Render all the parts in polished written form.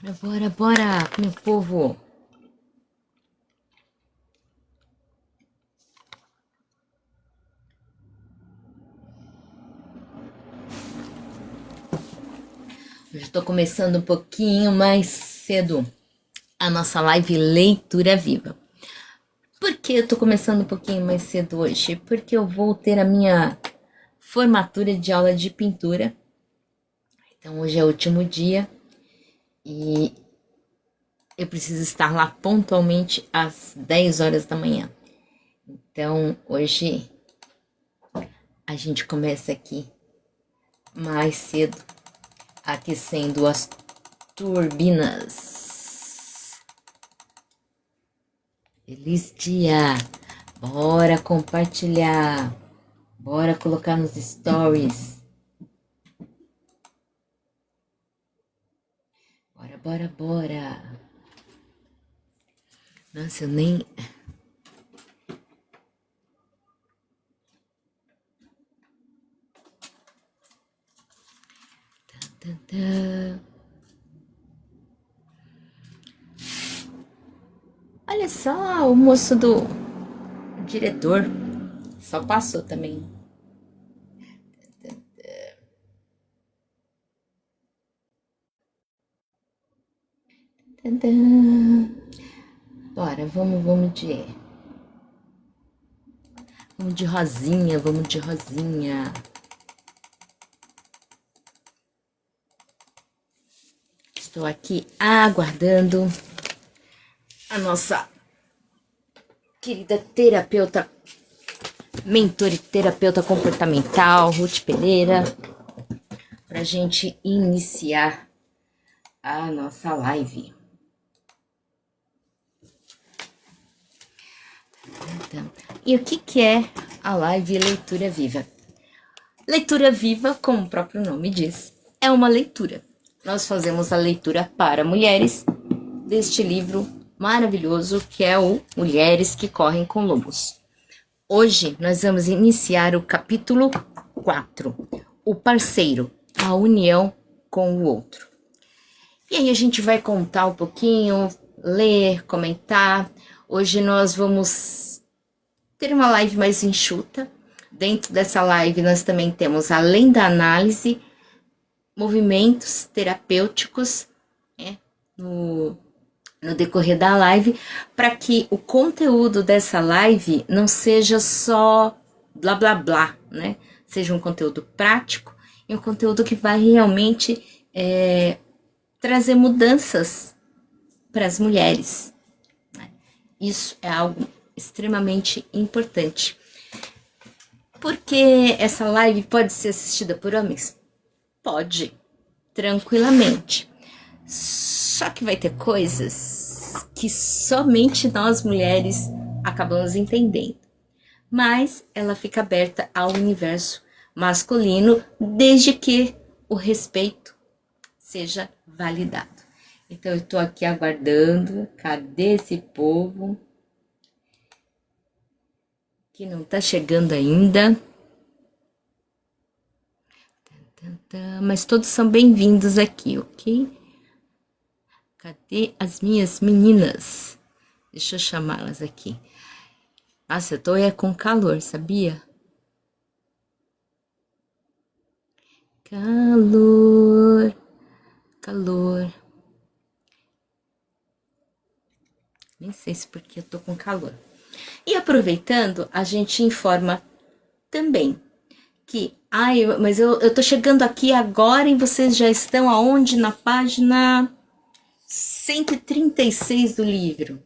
Bora, bora, meu povo. Hoje estou começando um pouquinho mais cedo a nossa live Leitura Viva. Por que eu estou começando um pouquinho mais cedo hoje? Porque eu vou ter a minha formatura de aula de pintura. Então hoje é o último dia e eu preciso estar lá pontualmente às 10 horas da manhã. Então hoje a gente começa aqui mais cedo, aquecendo as turbinas. Feliz dia! Bora compartilhar, bora colocar nos stories. Bora, bora, bora. Nossa, eu nem... Tan, tan. Olha só, o moço do diretor só passou também. Tan, tan. Bora, vamos de rosinha, vamos de rosinha. Estou aqui aguardando a nossa querida terapeuta, mentora e terapeuta comportamental, Ruth Pereira, para a gente iniciar a nossa live. E o que é a live Leitura Viva? Leitura Viva, como o próprio nome diz, é uma leitura. Nós fazemos a leitura para mulheres deste livro maravilhoso que é o Mulheres que Correm com Lobos. Hoje nós vamos iniciar o capítulo 4, o parceiro, a união com o outro. E aí a gente vai contar um pouquinho, ler, comentar. Hoje nós vamos ter uma live mais enxuta. Dentro dessa live nós também temos, além da análise, movimentos terapêuticos, né, no decorrer da live, para que o conteúdo dessa live não seja só blá blá blá, né? Seja um conteúdo prático e um conteúdo que vai realmente trazer mudanças para as mulheres. Isso é algo extremamente importante. Porque essa live pode ser assistida por homens? Pode, tranquilamente. Só que vai ter coisas que somente nós mulheres acabamos entendendo. Mas ela fica aberta ao universo masculino, desde que o respeito seja validado. Então eu tô aqui aguardando, cadê esse povo que não tá chegando ainda? Mas todos são bem-vindos aqui, ok? Cadê as minhas meninas? Deixa eu chamá-las aqui. Nossa, eu tô com calor, sabia? Calor, calor. Nem sei se porque eu tô com calor. E aproveitando, a gente informa também que... mas eu tô chegando aqui agora e vocês já estão aonde? Na página 136 do livro.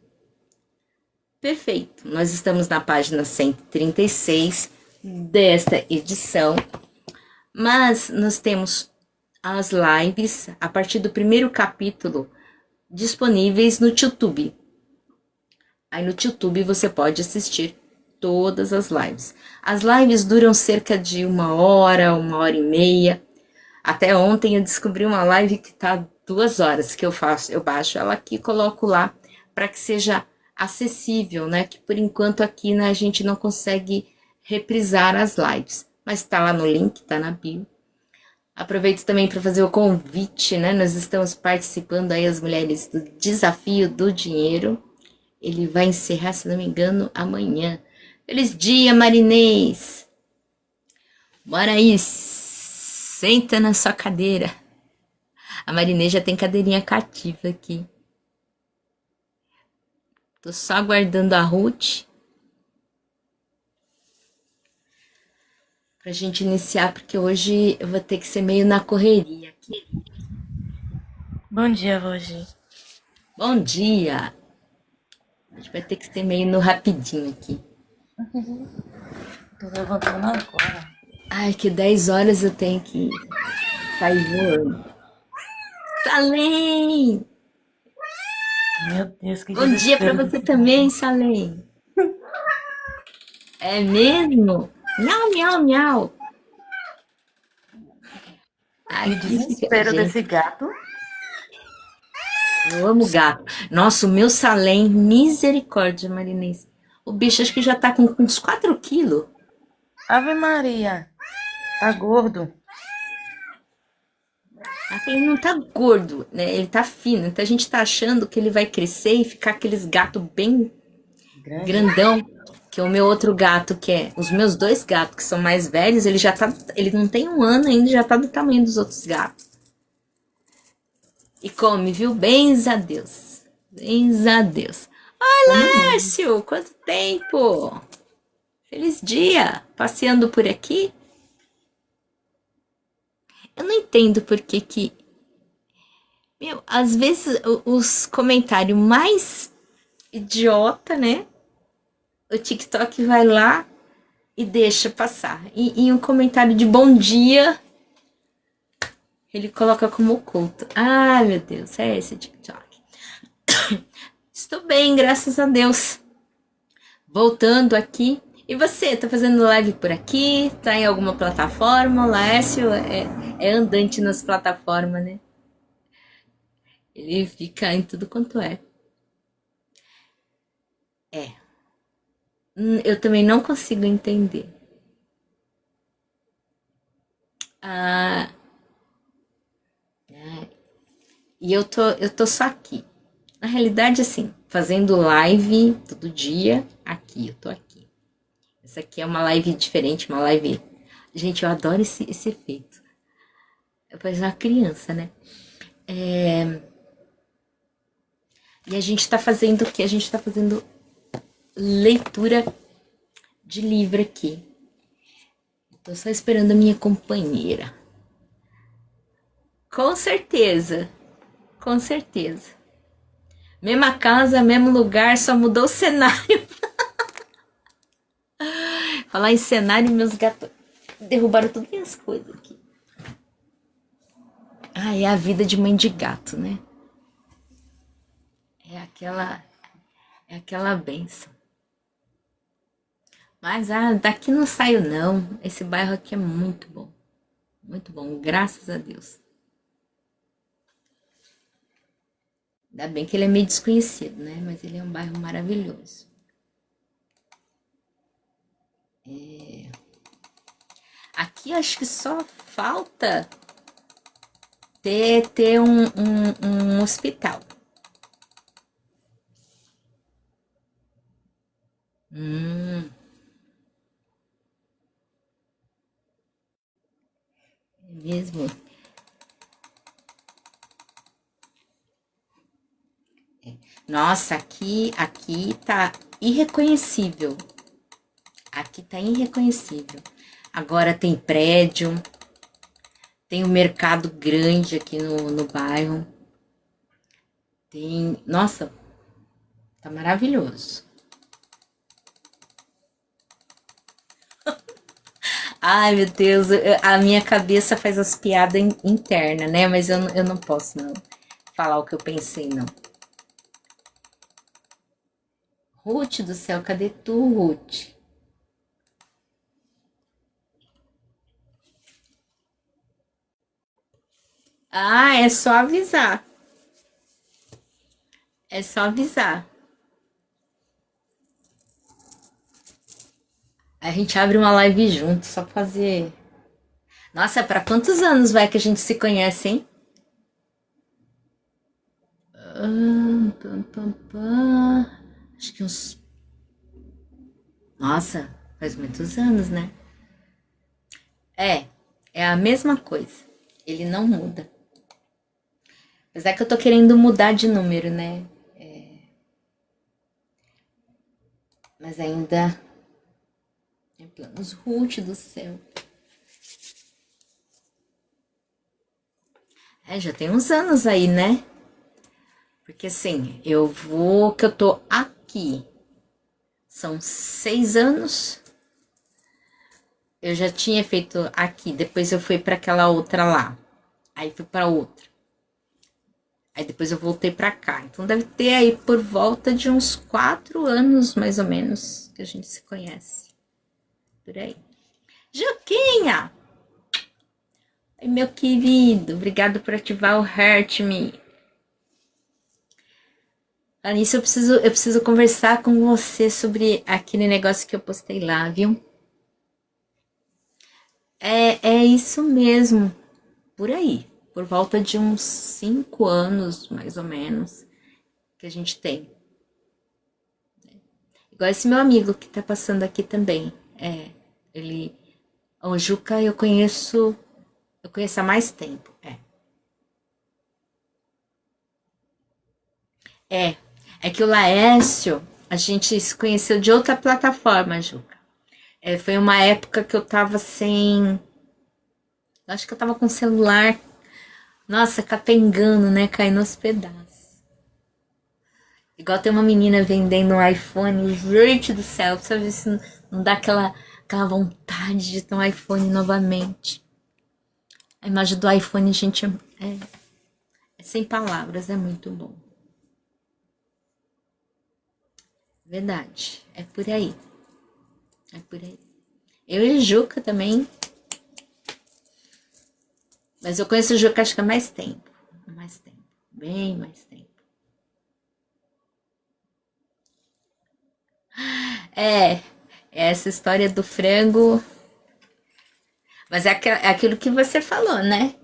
Perfeito, nós estamos na página 136 desta edição, mas nós temos as lives a partir do primeiro capítulo disponíveis no YouTube. Aí no YouTube você pode assistir todas as lives. As lives duram cerca de 1 hora, 1 hora e meia. Até ontem eu descobri uma live que tá 2 horas que eu faço. Eu baixo ela aqui e coloco lá para que seja acessível, né? Que por enquanto aqui, né, a gente não consegue reprisar as lives. Mas tá lá no link, tá na bio. Aproveito também para fazer o convite, né? Nós estamos participando aí, as mulheres, do Desafio do Dinheiro. Ele vai encerrar, se não me engano, amanhã. Feliz dia, Marinês! Bora aí, senta na sua cadeira. A Marinês já tem cadeirinha cativa aqui. Tô só aguardando a Ruth pra gente iniciar, porque hoje eu vou ter que ser meio na correria aqui. Bom dia, Rogi. Bom dia! A gente vai ter que ser meio no rapidinho aqui. Tô levantando agora. Ai, que 10 horas eu tenho que sair voando. Salem! Meu Deus, que Bom dia pra desespero você desse gato. também, Salem. É mesmo? Miau, miau, miau. Que Aqui fica, desespero gente. desse gato. Eu amo gato. Nossa, o meu Salem, misericórdia, Marinês. O bicho acho que já tá com uns 4 quilos. Ave Maria, tá gordo. Ele não tá gordo, né? Ele tá fino. Então a gente tá achando que ele vai crescer e ficar aqueles gatos bem Grande. grandão. Que o meu outro gato, que é... Os meus dois gatos, que são mais velhos, ele já tá... Ele não tem um ano ainda, já tá do tamanho dos outros gatos. E come, viu? Bens a Deus. Bens a Deus. Come Oi, mesmo. Lércio! Quanto tempo! Feliz dia! Passeando por aqui. Eu não entendo por que que... Meu, às vezes os comentários mais idiota, né? O TikTok vai lá e deixa passar. E um comentário de bom dia, ele coloca como oculto. Ah, meu Deus, é esse TikTok. Estou bem, graças a Deus. Voltando aqui. E você, tá fazendo live por aqui? Tá em alguma plataforma? O Laércio é andante nas plataformas, né? Ele fica em tudo quanto é. É. Eu também não consigo entender. Ah, e eu tô só aqui. Na realidade, assim, fazendo live todo dia, aqui, eu tô aqui. Essa aqui é uma live diferente, uma live. Gente, eu adoro esse efeito. Eu pareço uma criança, né? E a gente tá fazendo o quê? A gente tá fazendo leitura de livro aqui. Tô só esperando a minha companheira. Com certeza, com certeza. Mesma casa, mesmo lugar, só mudou o cenário. Falar em cenário, meus gatos derrubaram todas as minhas coisas aqui. Ah, é a vida de mãe de gato, né? É aquela benção. Mas daqui não saio não. Esse bairro aqui é muito bom, graças a Deus. Ainda bem que ele é meio desconhecido, né? Mas ele é um bairro maravilhoso. Aqui acho que só falta ter um hospital. É mesmo? Nossa, aqui tá irreconhecível. Aqui tá irreconhecível. Agora tem prédio, tem um mercado grande aqui no bairro. Tem. Nossa, tá maravilhoso. Ai, meu Deus, a minha cabeça faz as piadas internas, né? Mas eu não posso, não, falar o que eu pensei, não. Ruth do céu, cadê tu, Ruth? Ah, é só avisar. É só avisar. A gente abre uma live junto, só pra fazer. Nossa, pra quantos anos vai que a gente se conhece, hein? Acho que uns. Nossa, faz muitos anos, né? É a mesma coisa. Ele não muda. Apesar que eu tô querendo mudar de número, né? Mas ainda. É planos Ruth do céu. Já tem uns anos aí, né? Porque assim, que eu tô aqui. São 6 anos. Eu já tinha feito aqui, depois eu fui para aquela outra lá. Aí fui para outra. Aí depois eu voltei para cá. Então deve ter aí por volta de uns 4 anos, mais ou menos, que a gente se conhece. Por aí. Juquinha! Oi, meu querido. Obrigado por ativar o Hurt Me. Nisso eu preciso conversar com você sobre aquele negócio que eu postei lá, viu? É isso mesmo. Por aí. Por volta de uns 5 anos, mais ou menos, que a gente tem. Igual esse meu amigo que tá passando aqui também. Ele. O Juca eu conheço. Eu conheço há mais tempo. É. É que o Laércio, a gente se conheceu de outra plataforma, Juca. Foi uma época que eu tava sem. Acho que eu tava com o celular. Nossa, capengando, né? Caindo aos pedaços. Igual tem uma menina vendendo um iPhone, gente do céu, pra ver se não dá aquela vontade de ter um iPhone novamente. A imagem do iPhone, gente, é sem palavras, é muito bom. Verdade, é por aí. É por aí. Eu e Juca também. Mas eu conheço o Juca acho que há mais tempo. Mais tempo. Bem mais tempo. Essa história do frango. Mas é aquilo que você falou, né?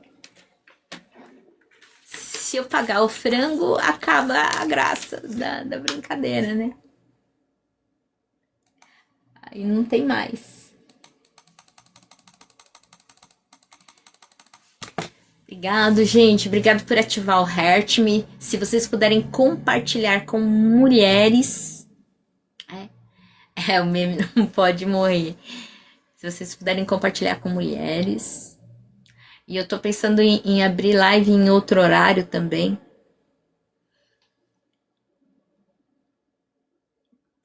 Se eu pagar o frango, acaba a graça da brincadeira, né? Aí não tem mais. Obrigado, gente. Obrigado por ativar o Hurt Me. Se vocês puderem compartilhar com mulheres. O meme não pode morrer. Se vocês puderem compartilhar com mulheres. E eu tô pensando em abrir live em outro horário também.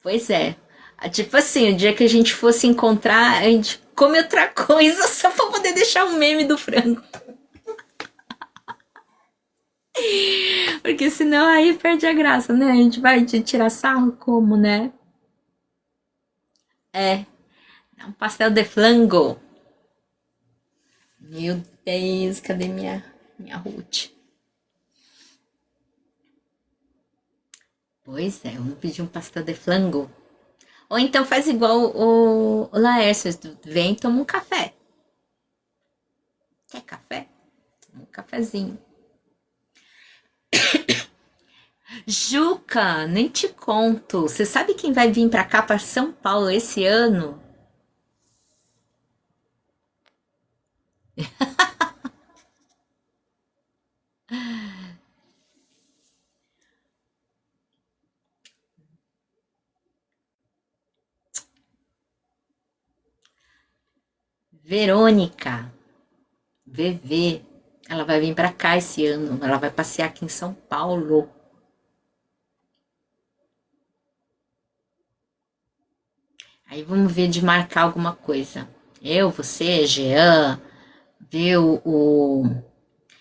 Pois é. Tipo assim, o dia que a gente fosse encontrar, a gente come outra coisa só pra poder deixar o meme do frango. Porque senão aí perde a graça, né? A gente vai tirar sarro como, né? Um pastel de flango. Meu Deus, cadê minha Ruth? Pois é, vamos pedir um pastel de flango. Ou então faz igual o Laércio, vem e toma um café. Quer café? Toma um cafezinho. Juca, nem te conto. Você sabe quem vai vir pra cá, pra São Paulo, esse ano? Verônica, VV. Ela vai vir pra cá esse ano. Ela vai passear aqui em São Paulo. Aí vamos ver de marcar alguma coisa. Eu, você, Jean, ver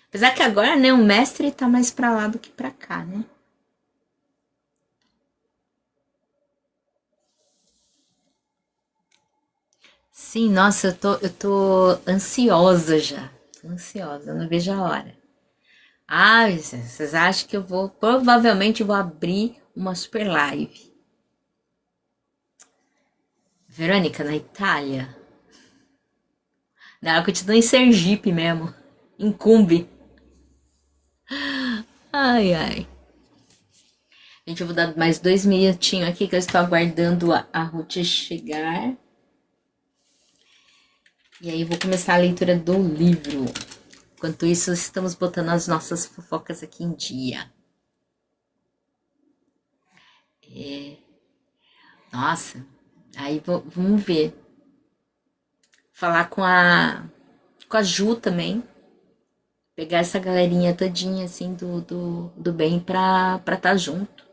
Apesar que agora, né, o mestre tá mais pra lá do que pra cá, né? Sim, nossa, eu tô ansiosa já. Tô ansiosa, não vejo a hora. Vocês acham que provavelmente vou abrir uma super live. Verônica, na Itália. Não, ela continua em Sergipe mesmo. Incumbe. Ai, ai. Gente, eu vou dar mais 2 minutinhos aqui que eu estou aguardando a Ruth chegar. E aí eu vou começar a leitura do livro. Enquanto isso, estamos botando as nossas fofocas aqui em dia. Nossa, aí vamos ver. Falar com a Ju também. Pegar essa galerinha todinha, assim, do bem pra tá junto.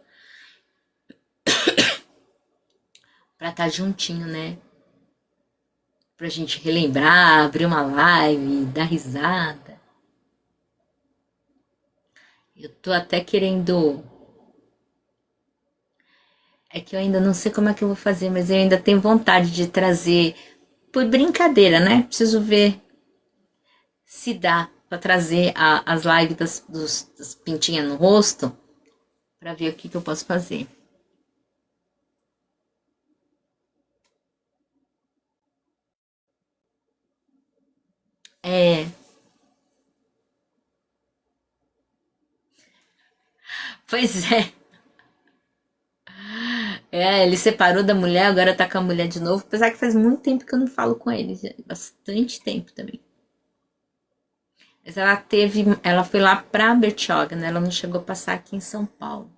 Pra tá juntinho, né? Pra gente relembrar, abrir uma live, dar risada. Eu tô até querendo. É que eu ainda não sei como é que eu vou fazer, mas eu ainda tenho vontade de trazer. Por brincadeira, né? Preciso ver se dá pra trazer as lives das pintinhas no rosto. Pra ver o que eu posso fazer. É. Pois é. É, ele separou da mulher, agora tá com a mulher de novo. Apesar que faz muito tempo que eu não falo com ele. Bastante tempo também. Mas ela foi lá pra Bertioga, né? Ela não chegou a passar aqui em São Paulo.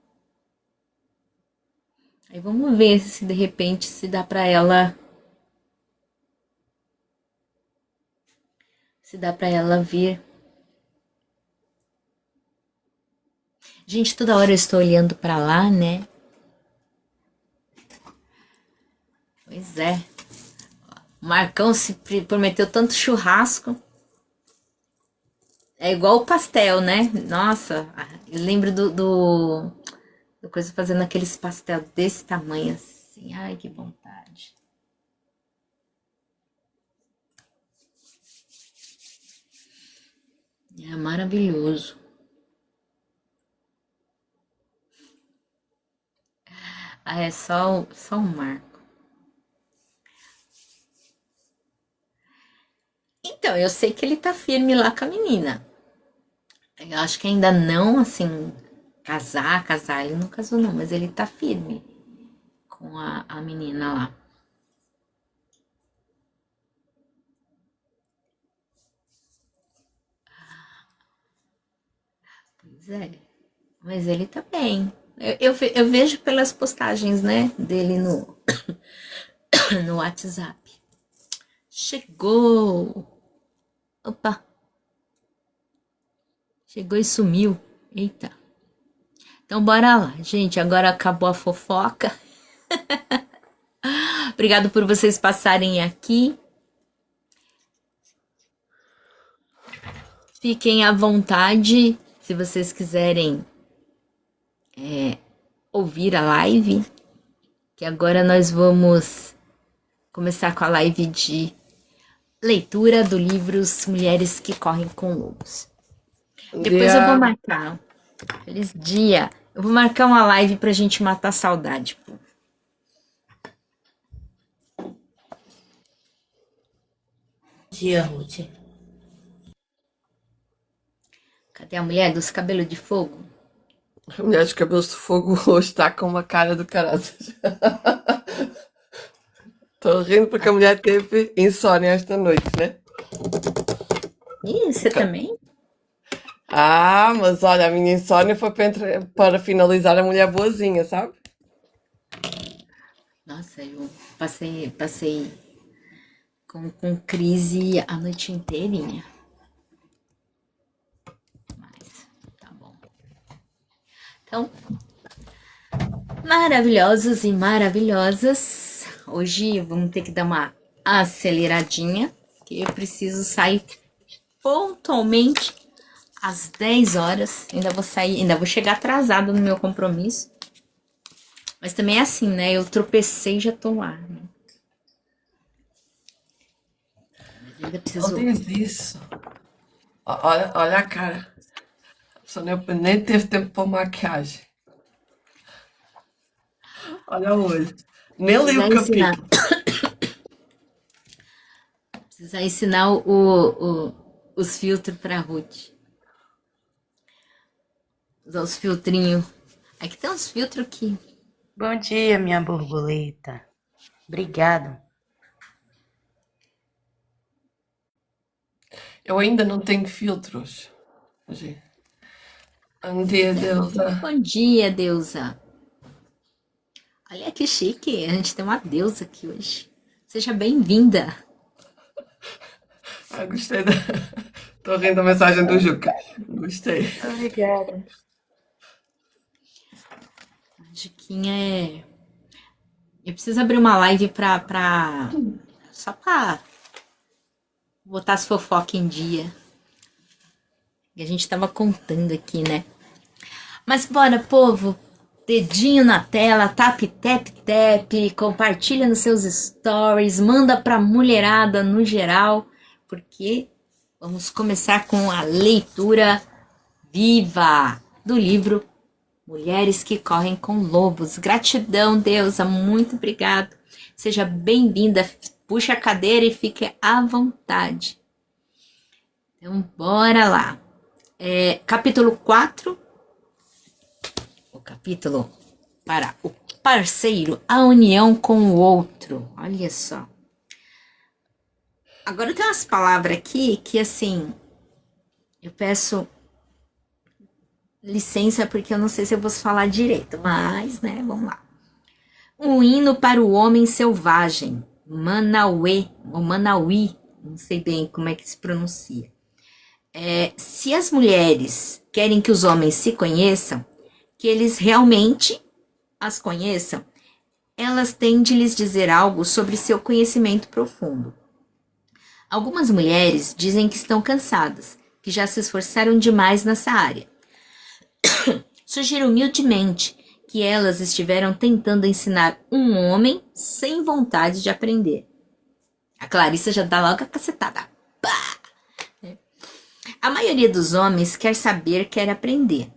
Aí vamos ver se de repente se dá pra ela. Se dá pra ela vir. Gente, toda hora eu estou olhando pra lá, né? Pois é. O Marcão se prometeu tanto churrasco. É igual o pastel, né? Nossa, eu lembro do coisa fazendo aqueles pastel desse tamanho assim. Ai, que vontade. É maravilhoso. Ah, é só um marco. Então, eu sei que ele tá firme lá com a menina. Eu acho que ainda não, assim, casar, ele não casou não, mas ele tá firme com a menina lá. Pois é, mas ele tá bem. Eu vejo pelas postagens, né, dele no WhatsApp. Chegou! Opa! Chegou e sumiu. Eita. Então bora lá, gente. Agora acabou a fofoca. Obrigado por vocês passarem aqui. Fiquem à vontade se vocês quiserem ouvir a live. Que agora nós vamos começar com a live de leitura do livro Mulheres que Correm com Lobos. Depois eu vou marcar. Feliz dia. Eu vou marcar uma live pra gente matar a saudade, pô. Dia, Ruth. Cadê a mulher dos cabelos de fogo? A mulher de cabelos de fogo hoje está com uma cara do caralho. Estou rindo porque a mulher teve insónia esta noite, né? Ih, você também? Ah, mas olha, a minha insónia foi para finalizar a mulher boazinha, sabe? Nossa, eu passei com crise a noite inteirinha. Mas tá bom. Então, maravilhosos e maravilhosas. Hoje vamos ter que dar uma aceleradinha, que eu preciso sair pontualmente às 10 horas. Ainda vou chegar atrasada no meu compromisso. Mas também é assim, né? Eu tropecei e já tô lá, né? Mas ainda preciso. Não diz isso. Olha a cara. A pessoa nem teve tempo para maquiagem. Olha o olho. Nem li o Precisar ensinar. capítulo. Precisa ensinar os filtros pra Ruth. Usar os filtrinhos. Aqui tem uns filtros que... Bom dia, minha borboleta. Obrigado. Eu ainda não tenho filtros. Bom dia, Deusa. Bom dia, deusa. Olha que chique, a gente tem uma deusa aqui hoje. Seja bem-vinda. Gostei da... Estou rindo da mensagem do Juca. Gostei. Obrigada. A Juquinha é... Eu preciso abrir uma live só pra botar as fofocas em dia. E a gente tava contando aqui, né? Mas bora, povo. Dedinho na tela, tap, tap, tap. Compartilha nos seus stories. Manda pra mulherada no geral. Porque vamos começar com a leitura viva do livro Mulheres que Correm com Lobos. Gratidão, deusa. Muito obrigado. Seja bem-vinda. Puxa a cadeira e fique à vontade. Então, bora lá. Capítulo 4. O capítulo para o parceiro, a união com o outro. Olha só. Agora tem umas palavras aqui que, assim, eu peço licença porque eu não sei se eu vou falar direito, mas, né, vamos lá. Um hino para o homem selvagem, Manauê, ou Manauí, não sei bem como é que se pronuncia. Se as mulheres querem que os homens se conheçam, que eles realmente as conheçam, elas têm de lhes dizer algo sobre seu conhecimento profundo. Algumas mulheres dizem que estão cansadas, que já se esforçaram demais nessa área. Sugiro humildemente que elas estiveram tentando ensinar um homem sem vontade de aprender. A Clarissa já dá logo a cacetada. Pá! A maioria dos homens quer saber, quer aprender.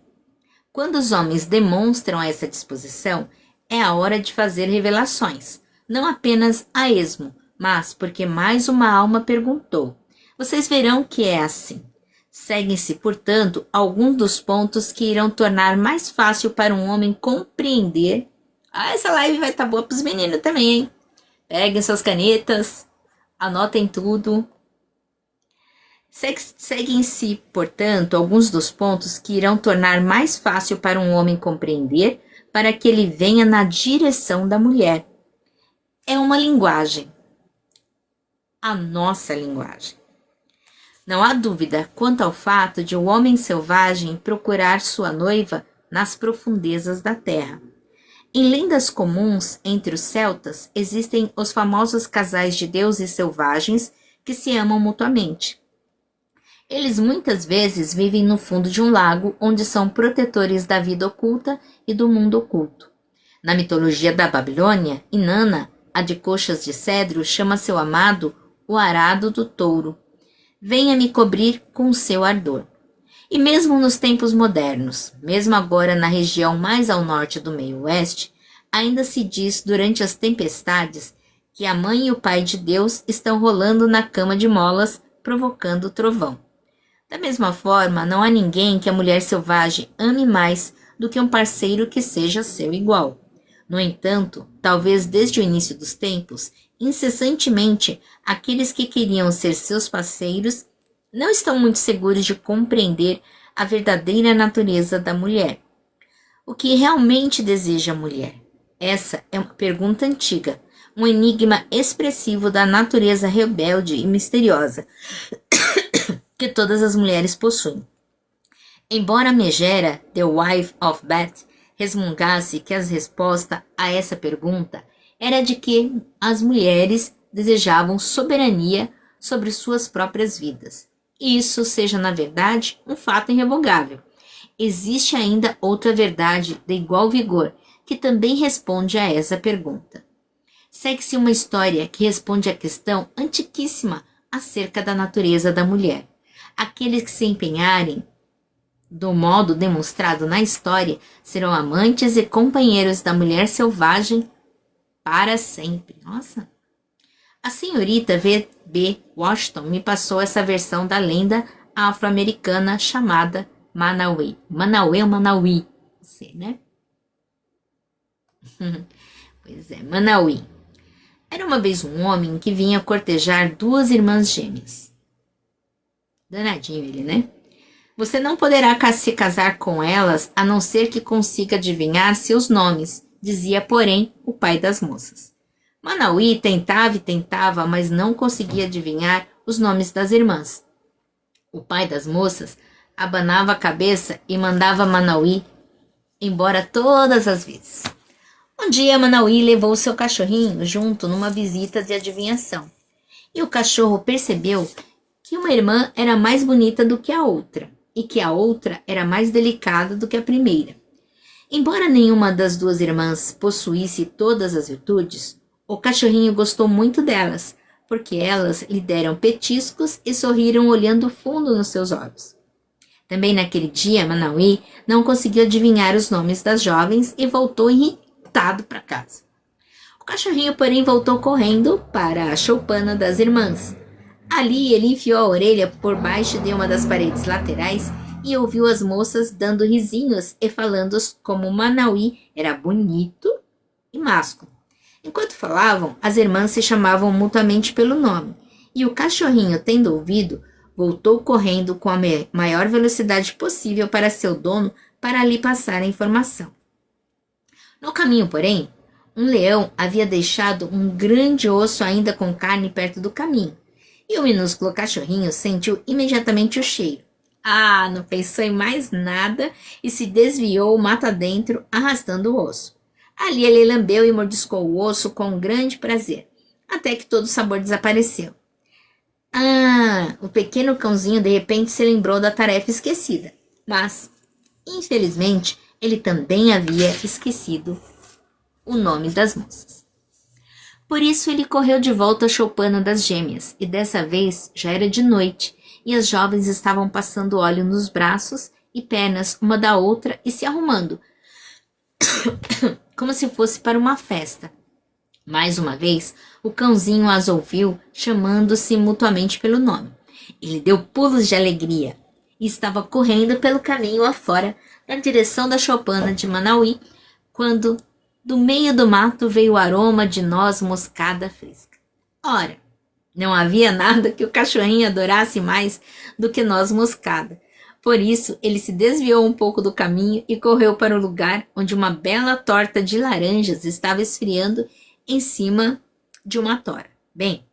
Quando os homens demonstram essa disposição, é a hora de fazer revelações, não apenas a esmo, mas porque mais uma alma perguntou. Vocês verão que é assim. Seguem-se, portanto, alguns dos pontos que irão tornar mais fácil para um homem compreender. Essa live vai estar boa para os meninos também, hein? Peguem suas canetas, anotem tudo. Seguem-se, portanto, alguns dos pontos que irão tornar mais fácil para um homem compreender, para que ele venha na direção da mulher. É uma linguagem. A nossa linguagem. Não há dúvida quanto ao fato de o homem selvagem procurar sua noiva nas profundezas da terra. Em lendas comuns entre os celtas existem os famosos casais de deuses selvagens que se amam mutuamente. Eles muitas vezes vivem no fundo de um lago onde são protetores da vida oculta e do mundo oculto. Na mitologia da Babilônia, Inanna, a de coxas de cedro, chama seu amado o arado do touro. Venha me cobrir com seu ardor. E mesmo nos tempos modernos, mesmo agora na região mais ao norte do meio-oeste, ainda se diz durante as tempestades que a mãe e o pai de Deus estão rolando na cama de molas, provocando o trovão. Da mesma forma, não há ninguém que a mulher selvagem ame mais do que um parceiro que seja seu igual. No entanto, talvez desde o início dos tempos, incessantemente, aqueles que queriam ser seus parceiros não estão muito seguros de compreender a verdadeira natureza da mulher. O que realmente deseja a mulher? Essa é uma pergunta antiga, um enigma expressivo da natureza rebelde e misteriosa que todas as mulheres possuem. Embora Megera, the wife of Beth, resmungasse que a resposta a essa pergunta era de que as mulheres desejavam soberania sobre suas próprias vidas. E isso seja, na verdade, um fato irrevogável. Existe ainda outra verdade de igual vigor, que também responde a essa pergunta. Segue-se uma história que responde à questão antiquíssima acerca da natureza da mulher. Aqueles que se empenharem do modo demonstrado na história serão amantes e companheiros da mulher selvagem para sempre. Nossa! A senhorita V.B. Washington me passou essa versão da lenda afro-americana chamada Manauê. Manauê ou Manauí? Não sei, né? Pois é, Manauí. Era uma vez um homem que vinha cortejar duas irmãs gêmeas. Danadinho ele, né? Você não poderá se casar com elas a não ser que consiga adivinhar seus nomes, dizia, porém, o pai das moças. Manauí tentava e tentava, mas não conseguia adivinhar os nomes das irmãs. O pai das moças abanava a cabeça e mandava Manauí embora todas as vezes. Um dia, Manauí levou seu cachorrinho junto numa visita de adivinhação. E o cachorro percebeu que uma irmã era mais bonita do que a outra, e que a outra era mais delicada do que a primeira. Embora nenhuma das duas irmãs possuísse todas as virtudes, o cachorrinho gostou muito delas, porque elas lhe deram petiscos e sorriram olhando fundo nos seus olhos. Também naquele dia, Manauí não conseguiu adivinhar os nomes das jovens e voltou irritado para casa. O cachorrinho, porém, voltou correndo para a choupana das irmãs. Ali ele enfiou a orelha por baixo de uma das paredes laterais e ouviu as moças dando risinhos e falando como Manauí era bonito e másculo. Enquanto falavam, as irmãs se chamavam mutuamente pelo nome, e o cachorrinho, tendo ouvido, voltou correndo com a maior velocidade possível para seu dono para lhe passar a informação. No caminho, porém, um leão havia deixado um grande osso ainda com carne perto do caminho, e o minúsculo cachorrinho sentiu imediatamente o cheiro. Não pensou em mais nada e se desviou mata dentro, arrastando o osso. Ali ele lambeu e mordiscou o osso com grande prazer, até que todo o sabor desapareceu. O pequeno cãozinho de repente se lembrou da tarefa esquecida, mas, infelizmente, ele também havia esquecido o nome das moças. Por isso ele correu de volta à choupana das gêmeas, e dessa vez já era de noite, e as jovens estavam passando óleo nos braços e pernas uma da outra e se arrumando, como se fosse para uma festa. Mais uma vez, o cãozinho as ouviu, chamando-se mutuamente pelo nome. Ele deu pulos de alegria e estava correndo pelo caminho afora, na direção da choupana de Manauí, quando, do meio do mato, veio o aroma de noz moscada fresca. Ora, não havia nada que o cachorrinho adorasse mais do que noz moscada. Por isso, ele se desviou um pouco do caminho e correu para o lugar onde uma bela torta de laranjas estava esfriando em cima de uma tora. Bem,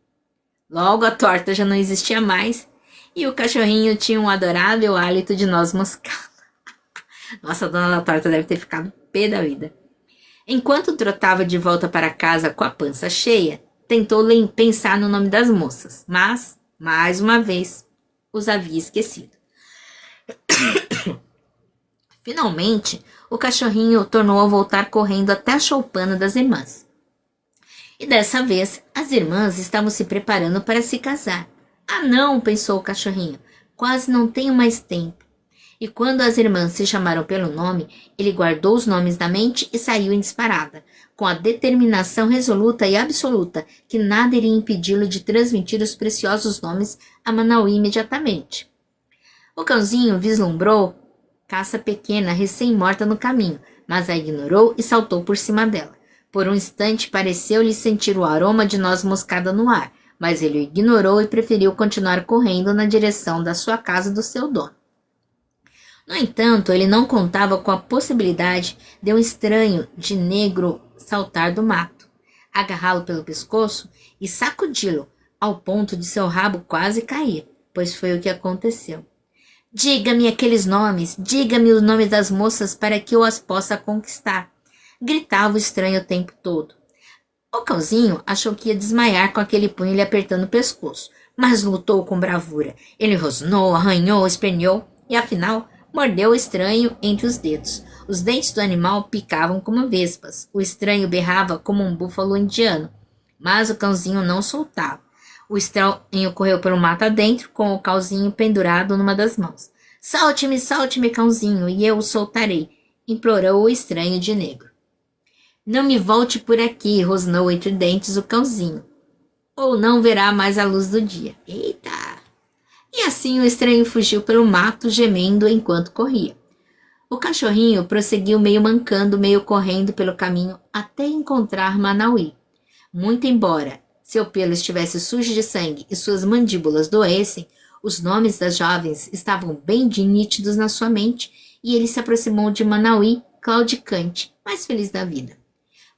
logo a torta já não existia mais e o cachorrinho tinha um adorável hálito de noz moscada. Nossa, a dona da torta deve ter ficado pé da vida. Enquanto trotava de volta para casa com a pança cheia, tentou pensar no nome das moças, mas, mais uma vez, os havia esquecido. Finalmente, o cachorrinho tornou a voltar correndo até a choupana das irmãs. E dessa vez, as irmãs estavam se preparando para se casar. Não, pensou o cachorrinho, quase não tenho mais tempo. E quando as irmãs se chamaram pelo nome, ele guardou os nomes na mente e saiu em disparada, com a determinação resoluta e absoluta que nada iria impedi-lo de transmitir os preciosos nomes a Manauí imediatamente. O cãozinho vislumbrou caça pequena recém-morta no caminho, mas a ignorou e saltou por cima dela. Por um instante pareceu-lhe sentir o aroma de noz moscada no ar, mas ele o ignorou e preferiu continuar correndo na direção da sua casa do seu dono. No entanto, ele não contava com a possibilidade de um estranho de negro saltar do mato, agarrá-lo pelo pescoço e sacudi-lo, ao ponto de seu rabo quase cair, pois foi o que aconteceu. Diga-me aqueles nomes, diga-me os nomes das moças para que eu as possa conquistar, gritava o estranho o tempo todo. O cãozinho achou que ia desmaiar com aquele punho lhe apertando o pescoço, mas lutou com bravura. Ele rosnou, arranhou, esperneou e, afinal, mordeu o estranho entre os dedos. Os dentes do animal picavam como vespas. O estranho berrava como um búfalo indiano, mas o cãozinho não soltava. O estranho correu pelo mato adentro, com o cãozinho pendurado numa das mãos. Solte-me, solte-me, cãozinho, e eu o soltarei, implorou o estranho de negro. Não me volte por aqui, rosnou entre dentes o cãozinho. ou não verá mais a luz do dia. Eita! E assim o estranho fugiu pelo mato, gemendo enquanto corria. O cachorrinho prosseguiu meio mancando, meio correndo pelo caminho até encontrar Manauí. Muito embora seu pelo estivesse sujo de sangue e suas mandíbulas doessem, os nomes das jovens estavam bem nítidos na sua mente e ele se aproximou de Manauí, claudicante, mais feliz da vida.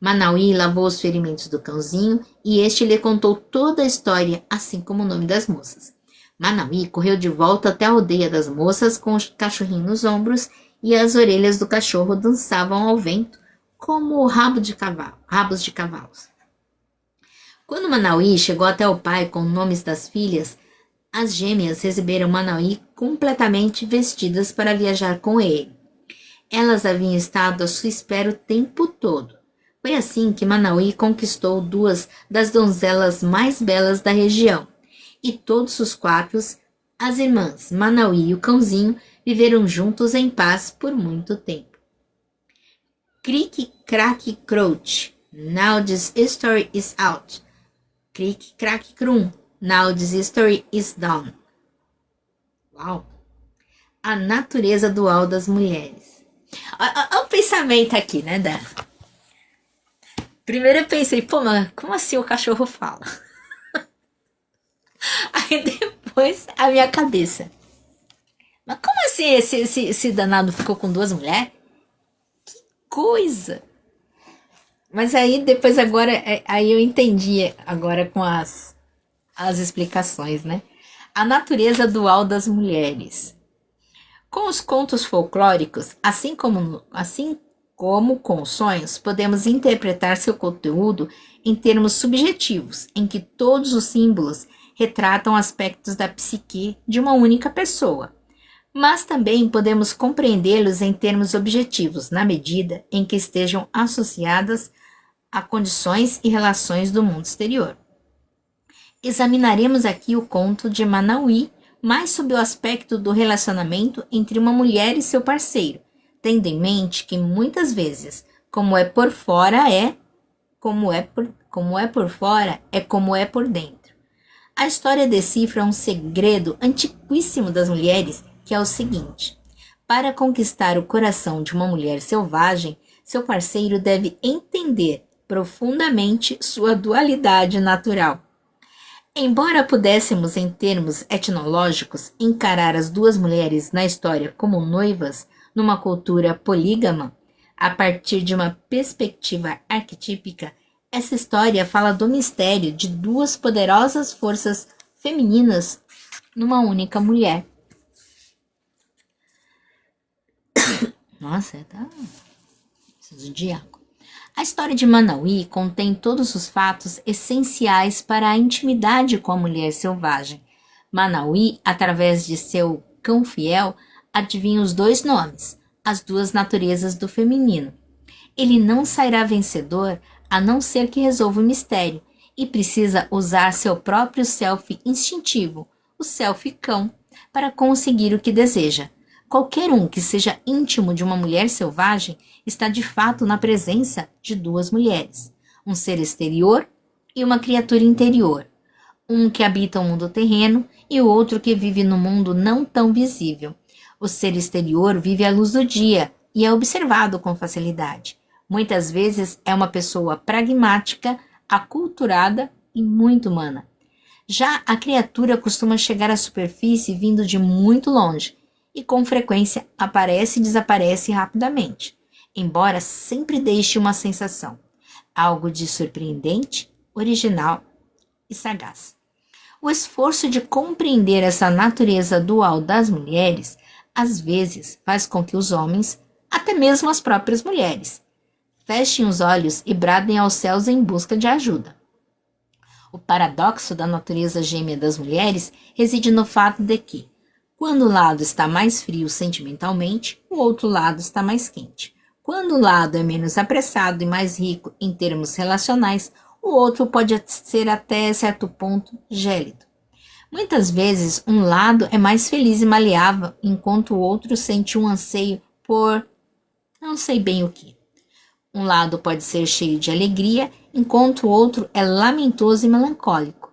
Manauí lavou os ferimentos do cãozinho e este lhe contou toda a história, assim como o nome das moças. Manauí correu de volta até a aldeia das moças com o cachorrinho nos ombros e as orelhas do cachorro dançavam ao vento como rabos de cavalos. Quando Manauí chegou até o pai com os nomes das filhas, as gêmeas receberam Manauí completamente vestidas para viajar com ele. Elas haviam estado à sua espera o tempo todo. Foi assim que Manauí conquistou duas das donzelas mais belas da região. E todos os quatro, as irmãs Manauí e o cãozinho, viveram juntos em paz por muito tempo. Crick, crack, crouch. Now this story is out. Crick, crack, crum. Now this story is done. Uau! A natureza dual das mulheres. Olha o pensamento aqui, né, Dan? Primeiro eu pensei, pô, mas como assim o cachorro fala? Aí depois a minha cabeça. Mas como assim esse danado ficou com duas mulheres? Que coisa! Mas aí depois agora, aí eu entendi agora com as explicações, né? A natureza dual das mulheres. Com os contos folclóricos, assim como com os sonhos, podemos interpretar seu conteúdo em termos subjetivos, em que todos os símbolos retratam aspectos da psique de uma única pessoa. Mas também podemos compreendê-los em termos objetivos, na medida em que estejam associadas a condições e relações do mundo exterior. Examinaremos aqui o conto de Manauí, mais sob o aspecto do relacionamento entre uma mulher e seu parceiro, tendo em mente que muitas vezes, como é por fora é como é por dentro. A história decifra um segredo antiquíssimo das mulheres, que é o seguinte: para conquistar o coração de uma mulher selvagem, seu parceiro deve entender profundamente sua dualidade natural. Embora pudéssemos, em termos etnológicos, encarar as duas mulheres na história como noivas, numa cultura polígama, a partir de uma perspectiva arquetípica, essa história fala do mistério de duas poderosas forças femininas numa única mulher. Nossa, preciso de água. A história de Manauí contém todos os fatos essenciais para a intimidade com a mulher selvagem. Manauí, através de seu cão fiel, adivinha os dois nomes, as duas naturezas do feminino. Ele não sairá vencedor a não ser que resolva o mistério, e precisa usar seu próprio self instintivo, o self cão, para conseguir o que deseja. Qualquer um que seja íntimo de uma mulher selvagem está de fato na presença de duas mulheres, um ser exterior e uma criatura interior, um que habita o mundo terreno e o outro que vive no mundo não tão visível. O ser exterior vive à luz do dia e é observado com facilidade. Muitas vezes é uma pessoa pragmática, aculturada e muito humana. Já a criatura costuma chegar à superfície vindo de muito longe e com frequência aparece e desaparece rapidamente, embora sempre deixe uma sensação, algo de surpreendente, original e sagaz. O esforço de compreender essa natureza dual das mulheres às vezes faz com que os homens, até mesmo as próprias mulheres, fechem os olhos e bradem aos céus em busca de ajuda. O paradoxo da natureza gêmea das mulheres reside no fato de que, quando o lado está mais frio sentimentalmente, o outro lado está mais quente. Quando o lado é menos apressado e mais rico em termos relacionais, o outro pode ser até certo ponto gélido. Muitas vezes, um lado é mais feliz e maleável, enquanto o outro sente um anseio por não sei bem o que. Um lado pode ser cheio de alegria, enquanto o outro é lamentoso e melancólico.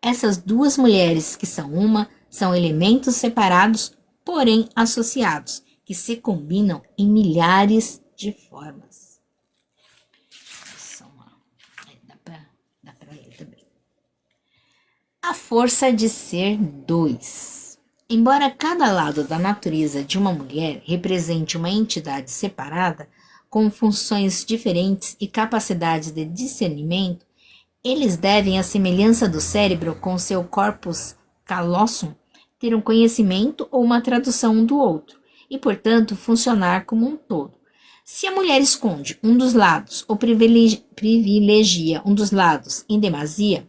Essas duas mulheres que são uma, são elementos separados, porém associados, que se combinam em milhares de formas. Dá pra ler também. A força de ser dois. Embora cada lado da natureza de uma mulher represente uma entidade separada, com funções diferentes e capacidades de discernimento, eles devem, à semelhança do cérebro com seu corpus callosum, ter um conhecimento ou uma tradução um do outro, e, portanto, funcionar como um todo. Se a mulher esconde um dos lados ou privilegia um dos lados em demasia,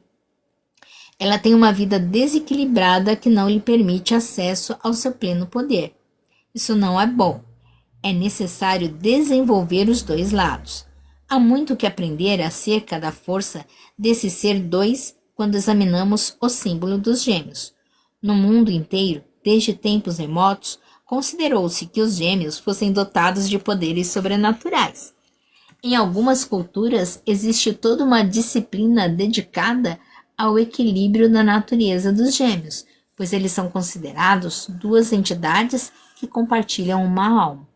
ela tem uma vida desequilibrada que não lhe permite acesso ao seu pleno poder. Isso não é bom. É necessário desenvolver os dois lados. Há muito que aprender acerca da força desse ser dois quando examinamos o símbolo dos gêmeos. No mundo inteiro, desde tempos remotos, considerou-se que os gêmeos fossem dotados de poderes sobrenaturais. Em algumas culturas, existe toda uma disciplina dedicada ao equilíbrio da natureza dos gêmeos, pois eles são considerados duas entidades que compartilham uma alma.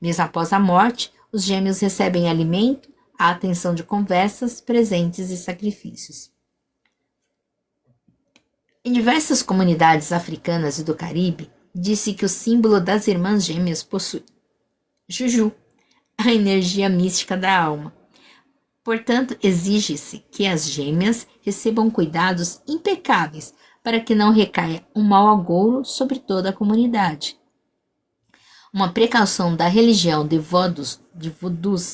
Mesmo após a morte, os gêmeos recebem alimento, a atenção de conversas, presentes e sacrifícios. Em diversas comunidades africanas e do Caribe, disse que o símbolo das irmãs gêmeas possui Juju, a energia mística da alma. Portanto, exige-se que as gêmeas recebam cuidados impecáveis para que não recaia um mau agouro sobre toda a comunidade. Uma precaução da religião de vodus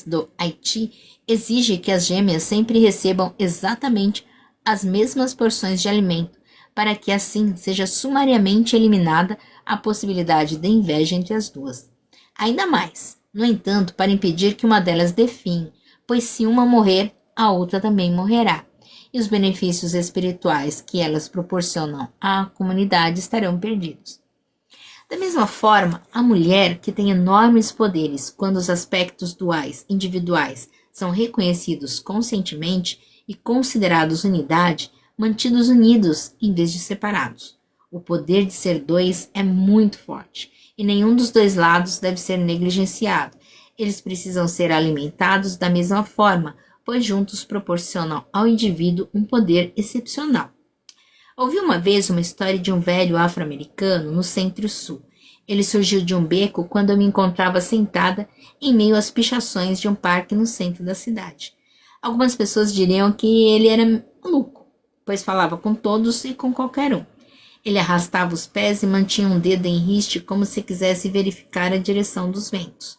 do Haiti exige que as gêmeas sempre recebam exatamente as mesmas porções de alimento, para que assim seja sumariamente eliminada a possibilidade de inveja entre as duas. Ainda mais, no entanto, para impedir que uma delas dê fim, pois se uma morrer, a outra também morrerá, e os benefícios espirituais que elas proporcionam à comunidade estarão perdidos. Da mesma forma, a mulher, que tem enormes poderes quando os aspectos duais individuais são reconhecidos conscientemente e considerados unidade, mantidos unidos em vez de separados. O poder de ser dois é muito forte, e nenhum dos dois lados deve ser negligenciado. Eles precisam ser alimentados da mesma forma, pois juntos proporcionam ao indivíduo um poder excepcional. Ouvi uma vez uma história de um velho afro-americano no Centro-Sul. Ele surgiu de um beco quando eu me encontrava sentada em meio às pichações de um parque no centro da cidade. Algumas pessoas diriam que ele era maluco, pois falava com todos e com qualquer um. Ele arrastava os pés e mantinha um dedo em riste como se quisesse verificar a direção dos ventos.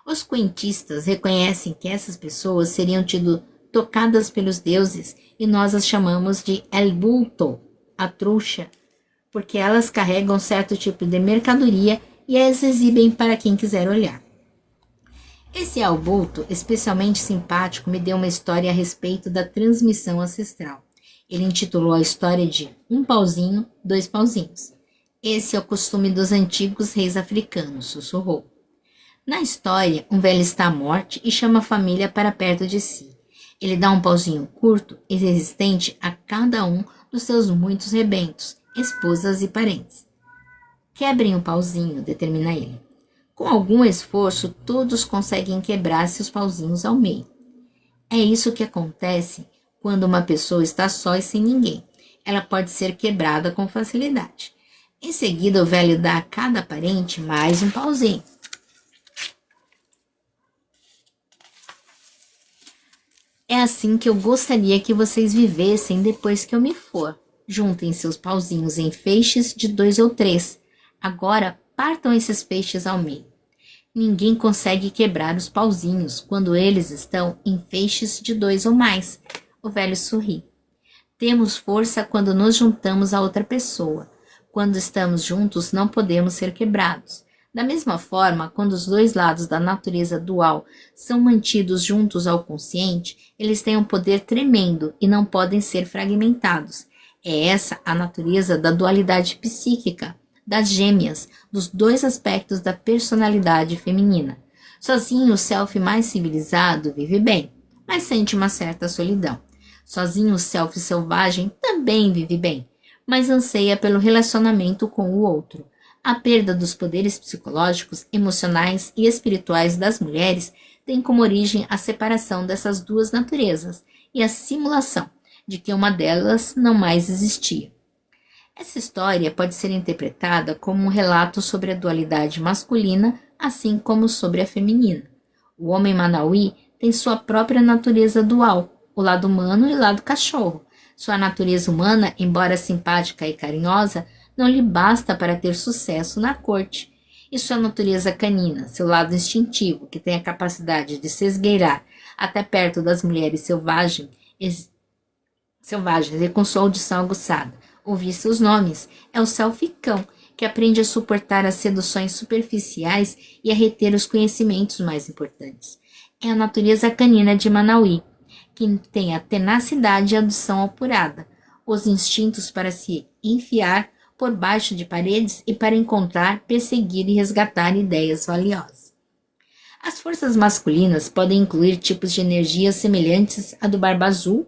Os cuentistas reconhecem que essas pessoas seriam tido tocadas pelos deuses e nós as chamamos de el bulto, a trouxa, porque elas carregam certo tipo de mercadoria e as exibem para quem quiser olhar. Esse el bulto, especialmente simpático, me deu uma história a respeito da transmissão ancestral. Ele intitulou a história de Um Pauzinho, Dois Pauzinhos. Esse é o costume dos antigos reis africanos, sussurrou. Na história, um velho está à morte e chama a família para perto de si. Ele dá um pauzinho curto e resistente a cada um dos seus muitos rebentos, esposas e parentes. Quebrem o pauzinho, determina ele. Com algum esforço, todos conseguem quebrar seus pauzinhos ao meio. É isso que acontece quando uma pessoa está só e sem ninguém. Ela pode ser quebrada com facilidade. Em seguida, o velho dá a cada parente mais um pauzinho. É assim que eu gostaria que vocês vivessem depois que eu me for. Juntem seus pauzinhos em feixes de 2 ou 3. Agora, partam esses feixes ao meio. Ninguém consegue quebrar os pauzinhos quando eles estão em feixes de 2 ou mais. O velho sorri. Temos força quando nos juntamos a outra pessoa. Quando estamos juntos, não podemos ser quebrados. Da mesma forma, quando os dois lados da natureza dual são mantidos juntos ao consciente, eles têm um poder tremendo e não podem ser fragmentados. É essa a natureza da dualidade psíquica, das gêmeas, dos dois aspectos da personalidade feminina. Sozinho, o self mais civilizado vive bem, mas sente uma certa solidão. Sozinho, o self selvagem também vive bem, mas anseia pelo relacionamento com o outro. A perda dos poderes psicológicos, emocionais e espirituais das mulheres tem como origem a separação dessas duas naturezas e a simulação de que uma delas não mais existia. Essa história pode ser interpretada como um relato sobre a dualidade masculina, assim como sobre a feminina. O homem manauí tem sua própria natureza dual, o lado humano e o lado cachorro. Sua natureza humana, embora simpática e carinhosa, não lhe basta para ter sucesso na corte. E sua natureza canina, seu lado instintivo, que tem a capacidade de se esgueirar até perto das mulheres selvagens e com sua audição aguçada, ouvir seus nomes, é o self-cão, que aprende a suportar as seduções superficiais e a reter os conhecimentos mais importantes. É a natureza canina de Manauí, que tem a tenacidade e a audição apurada, os instintos para se enfiar por baixo de paredes e para encontrar, perseguir e resgatar ideias valiosas. As forças masculinas podem incluir tipos de energia semelhantes à do Barba Azul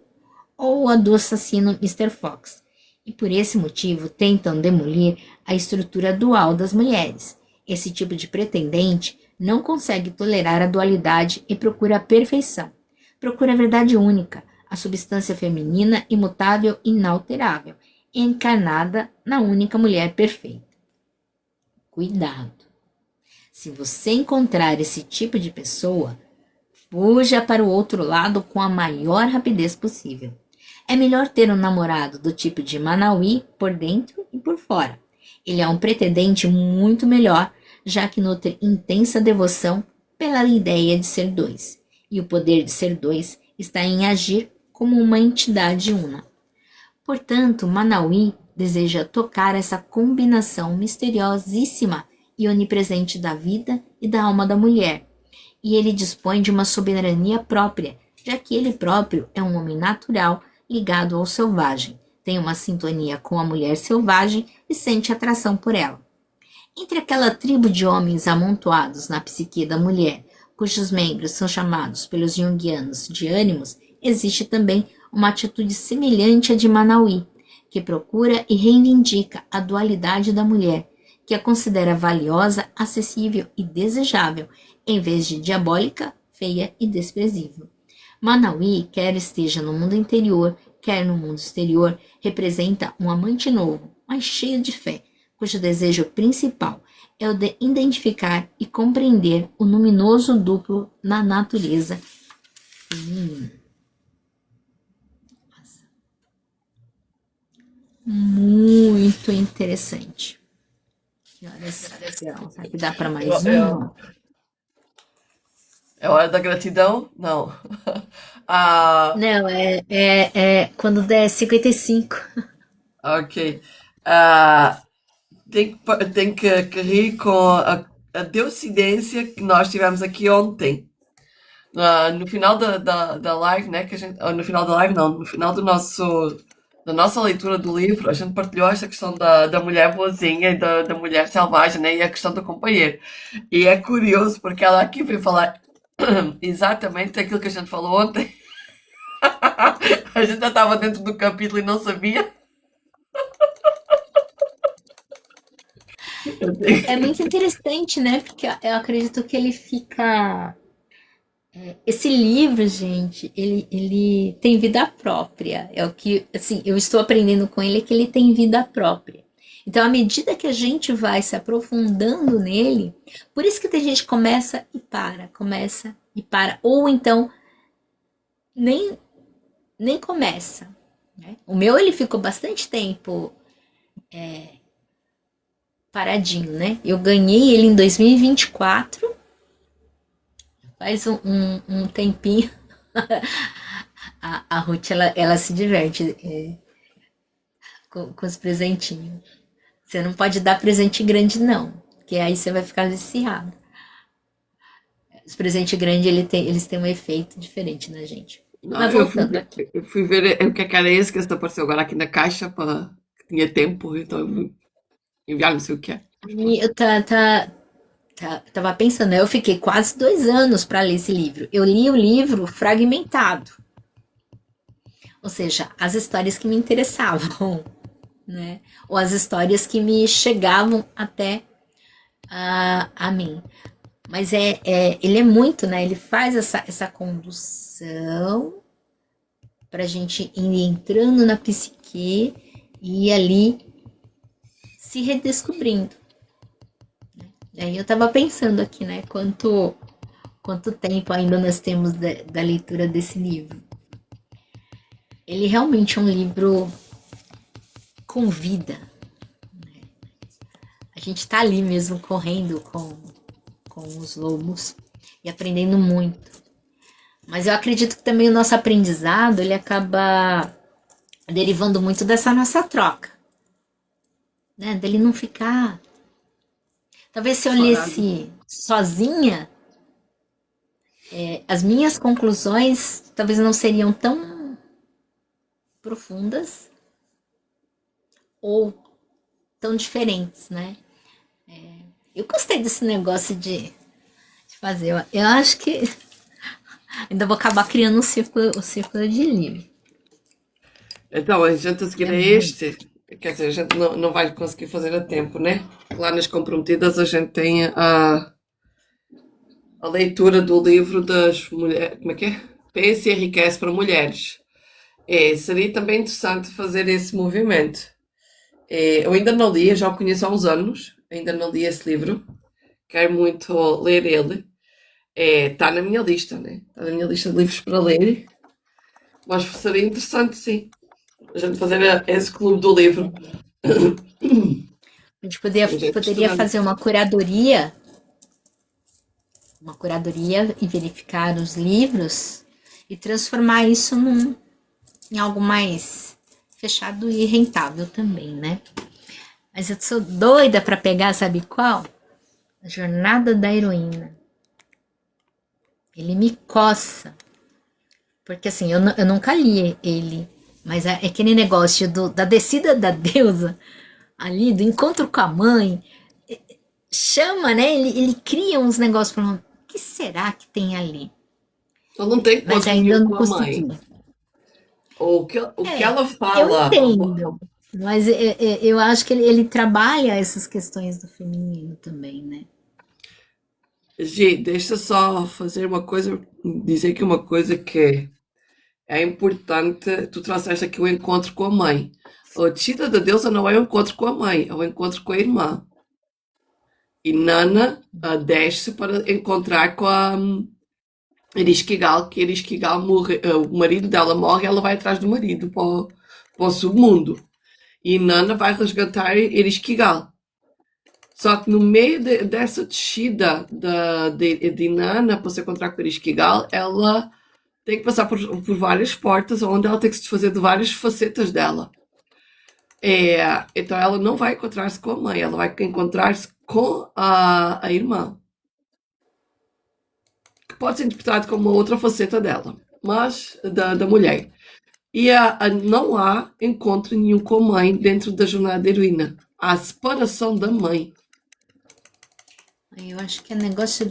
ou a do assassino Mr. Fox, e por esse motivo tentam demolir a estrutura dual das mulheres. Esse tipo de pretendente não consegue tolerar a dualidade e procura a perfeição. Procura a verdade única, a substância feminina imutável e inalterável, encarnada na única mulher perfeita. Cuidado! Se você encontrar esse tipo de pessoa, fuja para o outro lado com a maior rapidez possível. É melhor ter um namorado do tipo de Manauí por dentro e por fora. Ele é um pretendente muito melhor, já que nutre intensa devoção pela ideia de ser dois. E o poder de ser dois está em agir como uma entidade una. Portanto, Manauí deseja tocar essa combinação misteriosíssima e onipresente da vida e da alma da mulher. E ele dispõe de uma soberania própria, já que ele próprio é um homem natural ligado ao selvagem, tem uma sintonia com a mulher selvagem e sente atração por ela. Entre aquela tribo de homens amontoados na psique da mulher, cujos membros são chamados pelos junguianos de ânimos, existe também uma atitude semelhante à de Manauí, que procura e reivindica a dualidade da mulher, que a considera valiosa, acessível e desejável, em vez de diabólica, feia e desprezível. Manauí, quer esteja no mundo interior, quer no mundo exterior, representa um amante novo, mas cheio de fé, cujo desejo principal é o de identificar e compreender o luminoso duplo na natureza feminina. Muito interessante. Que horas são? Será que dá para mais uma? É hora da gratidão? Não. Não, é quando der 55. Ok. Tem que rir com a deuscidência que nós tivemos aqui ontem. No final da live, né? No final da live, não. No final da nossa leitura do livro, a gente partilhou essa questão da mulher boazinha e da mulher selvagem, né? E a questão do companheiro. E é curioso, porque ela aqui veio falar exatamente aquilo que a gente falou ontem. A gente já estava dentro do capítulo e não sabia. É muito interessante, né? Porque eu acredito que ele fica. Esse livro, gente, ele tem vida própria. É o que, assim, eu estou aprendendo com ele, que ele tem vida própria. Então, à medida que a gente vai se aprofundando nele, por isso que tem gente que começa e para, ou então nem começa, né? O meu, ele ficou bastante tempo paradinho, né? Eu ganhei ele em 2024, faz um tempinho. A Ruth, ela se diverte com os presentinhos. Você não pode dar presente grande, não, porque aí você vai ficar viciado. Os presentes grandes, eles têm um efeito diferente na gente. Não, Mas voltando aqui. eu fui ver o que é que era esse que apareceu agora aqui na caixa, que tinha tempo, então eu vou enviar não sei o que é. E eu tava pensando, eu fiquei quase 2 anos para ler esse livro. Eu li o livro fragmentado. Ou seja, as histórias que me interessavam, né? Ou as histórias que me chegavam até a mim. Mas ele é muito, né? Ele faz essa condução pra gente ir entrando na psique e ir ali se redescobrindo. Aí eu tava pensando aqui, né? Quanto tempo ainda nós temos da leitura desse livro. Ele realmente é um livro com vida. A gente tá ali mesmo correndo com os lobos e aprendendo muito. Mas eu acredito que também o nosso aprendizado, ele acaba derivando muito dessa nossa troca. Né? Dele não ficar... Talvez se eu lesse sozinha, as minhas conclusões talvez não seriam tão profundas ou tão diferentes, né? Eu gostei desse negócio de fazer. Eu acho que ainda vou acabar criando um círculo de livro. Então, a gente a seguir a este, quer dizer, a gente não vai conseguir fazer a tempo, né? Lá nas Comprometidas a gente tem a leitura do livro das mulheres, como é que é? Pense e enriquece para mulheres. Seria também interessante fazer esse movimento. Eu ainda não li, eu já o conheço há uns anos, ainda não li esse livro, quero muito ler ele. Está na minha lista, né? Está na minha lista de livros para ler, mas seria interessante, sim, a gente fazer esse clube do livro. A gente poderia fazer uma curadoria e verificar os livros e transformar isso em algo mais fechado e rentável também, né? Mas eu sou doida para pegar, sabe qual? A Jornada da Heroína. Ele me coça. Porque assim, eu nunca li ele, mas é aquele negócio da descida da deusa ali, do encontro com a mãe, chama, né? Ele cria uns negócios falando, o que será que tem ali? Eu não tenho Mas conta ainda não com a consegui. mãe. O que ela Eu fala. entendo, mas eu acho que ele trabalha essas questões do feminino também, né? Gi, deixa só fazer uma coisa, dizer aqui uma coisa que é importante. Tu trouxeste aqui o encontro com a mãe. A descida da deusa não é o encontro com a mãe, é o encontro com a irmã. E Nana desce para encontrar com a Ereshkigal, que Ereshkigal morre, o marido dela morre e ela vai atrás do marido para o submundo. E Nana vai resgatar Ereshkigal. Só que no meio dessa descida de Nana para se encontrar com Ereshkigal, ela tem que passar por várias portas onde ela tem que se desfazer de várias facetas dela. Então ela não vai encontrar-se com a mãe, ela vai encontrar-se com a irmã. Que pode ser interpretado como uma outra faceta dela, mas da mulher. E não há encontro nenhum com a mãe dentro da jornada da heroína. Há a separação da mãe. Eu acho que é negócio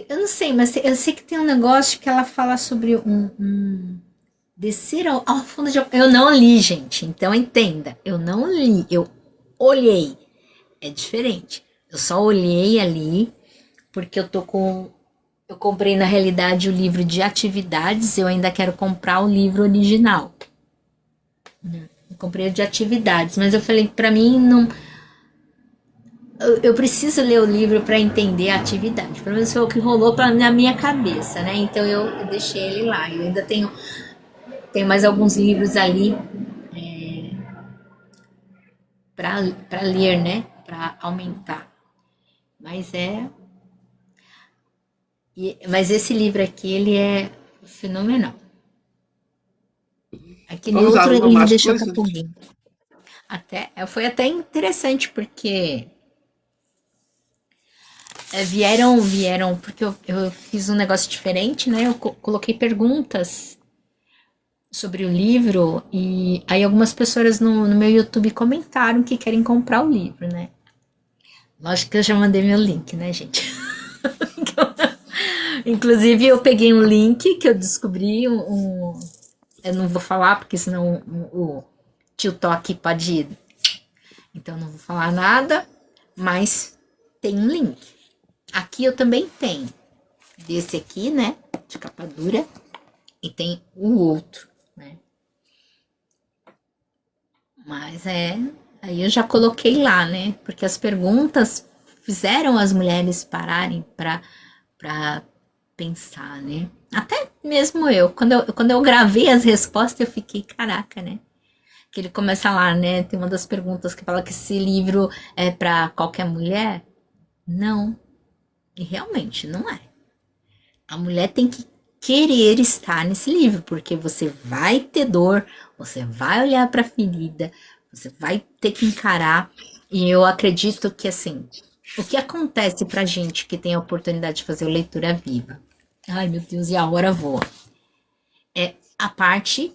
eu não sei, mas eu sei que tem um negócio que ela fala sobre descer ao fundo de... Eu não li, gente, então entenda. Eu não li, eu olhei. É diferente. Eu só olhei ali porque eu comprei na realidade o livro de atividades, eu ainda quero comprar o livro original. Eu comprei o de atividades, mas eu falei, pra mim não... Eu preciso ler o livro para entender a atividade. Pelo menos foi o que rolou na minha cabeça, né? Então eu deixei ele lá. Eu ainda tenho mais alguns livros ali para ler, né? Para aumentar. Mas esse livro aqui, ele é fenomenal. Aquele outro ele me deixou capuguinho. Foi até interessante, porque vieram, porque eu fiz um negócio diferente, né? Eu coloquei perguntas sobre o livro e aí algumas pessoas no meu YouTube comentaram que querem comprar o livro, né? Lógico que eu já mandei meu link, né, gente? Inclusive eu peguei um link que eu descobri, Eu não vou falar, porque senão o tio Toque pode ir. Então, eu não vou falar nada, mas tem um link. Aqui eu também tenho. Desse aqui, né? De capa dura. E tem o outro, né? Mas aí eu já coloquei lá, né? Porque as perguntas fizeram as mulheres pararem para pensar, né? Até mesmo eu, quando eu gravei as respostas, eu fiquei, caraca, né? Que ele começa lá, né? Tem uma das perguntas que fala que esse livro é para qualquer mulher. Não, e realmente não é. A mulher tem que querer estar nesse livro, porque você vai ter dor, você vai olhar para a ferida, você vai ter que encarar. E eu acredito que, assim, o que acontece pra gente que tem a oportunidade de fazer leitura viva? Ai, meu Deus, e a hora voa. É a parte,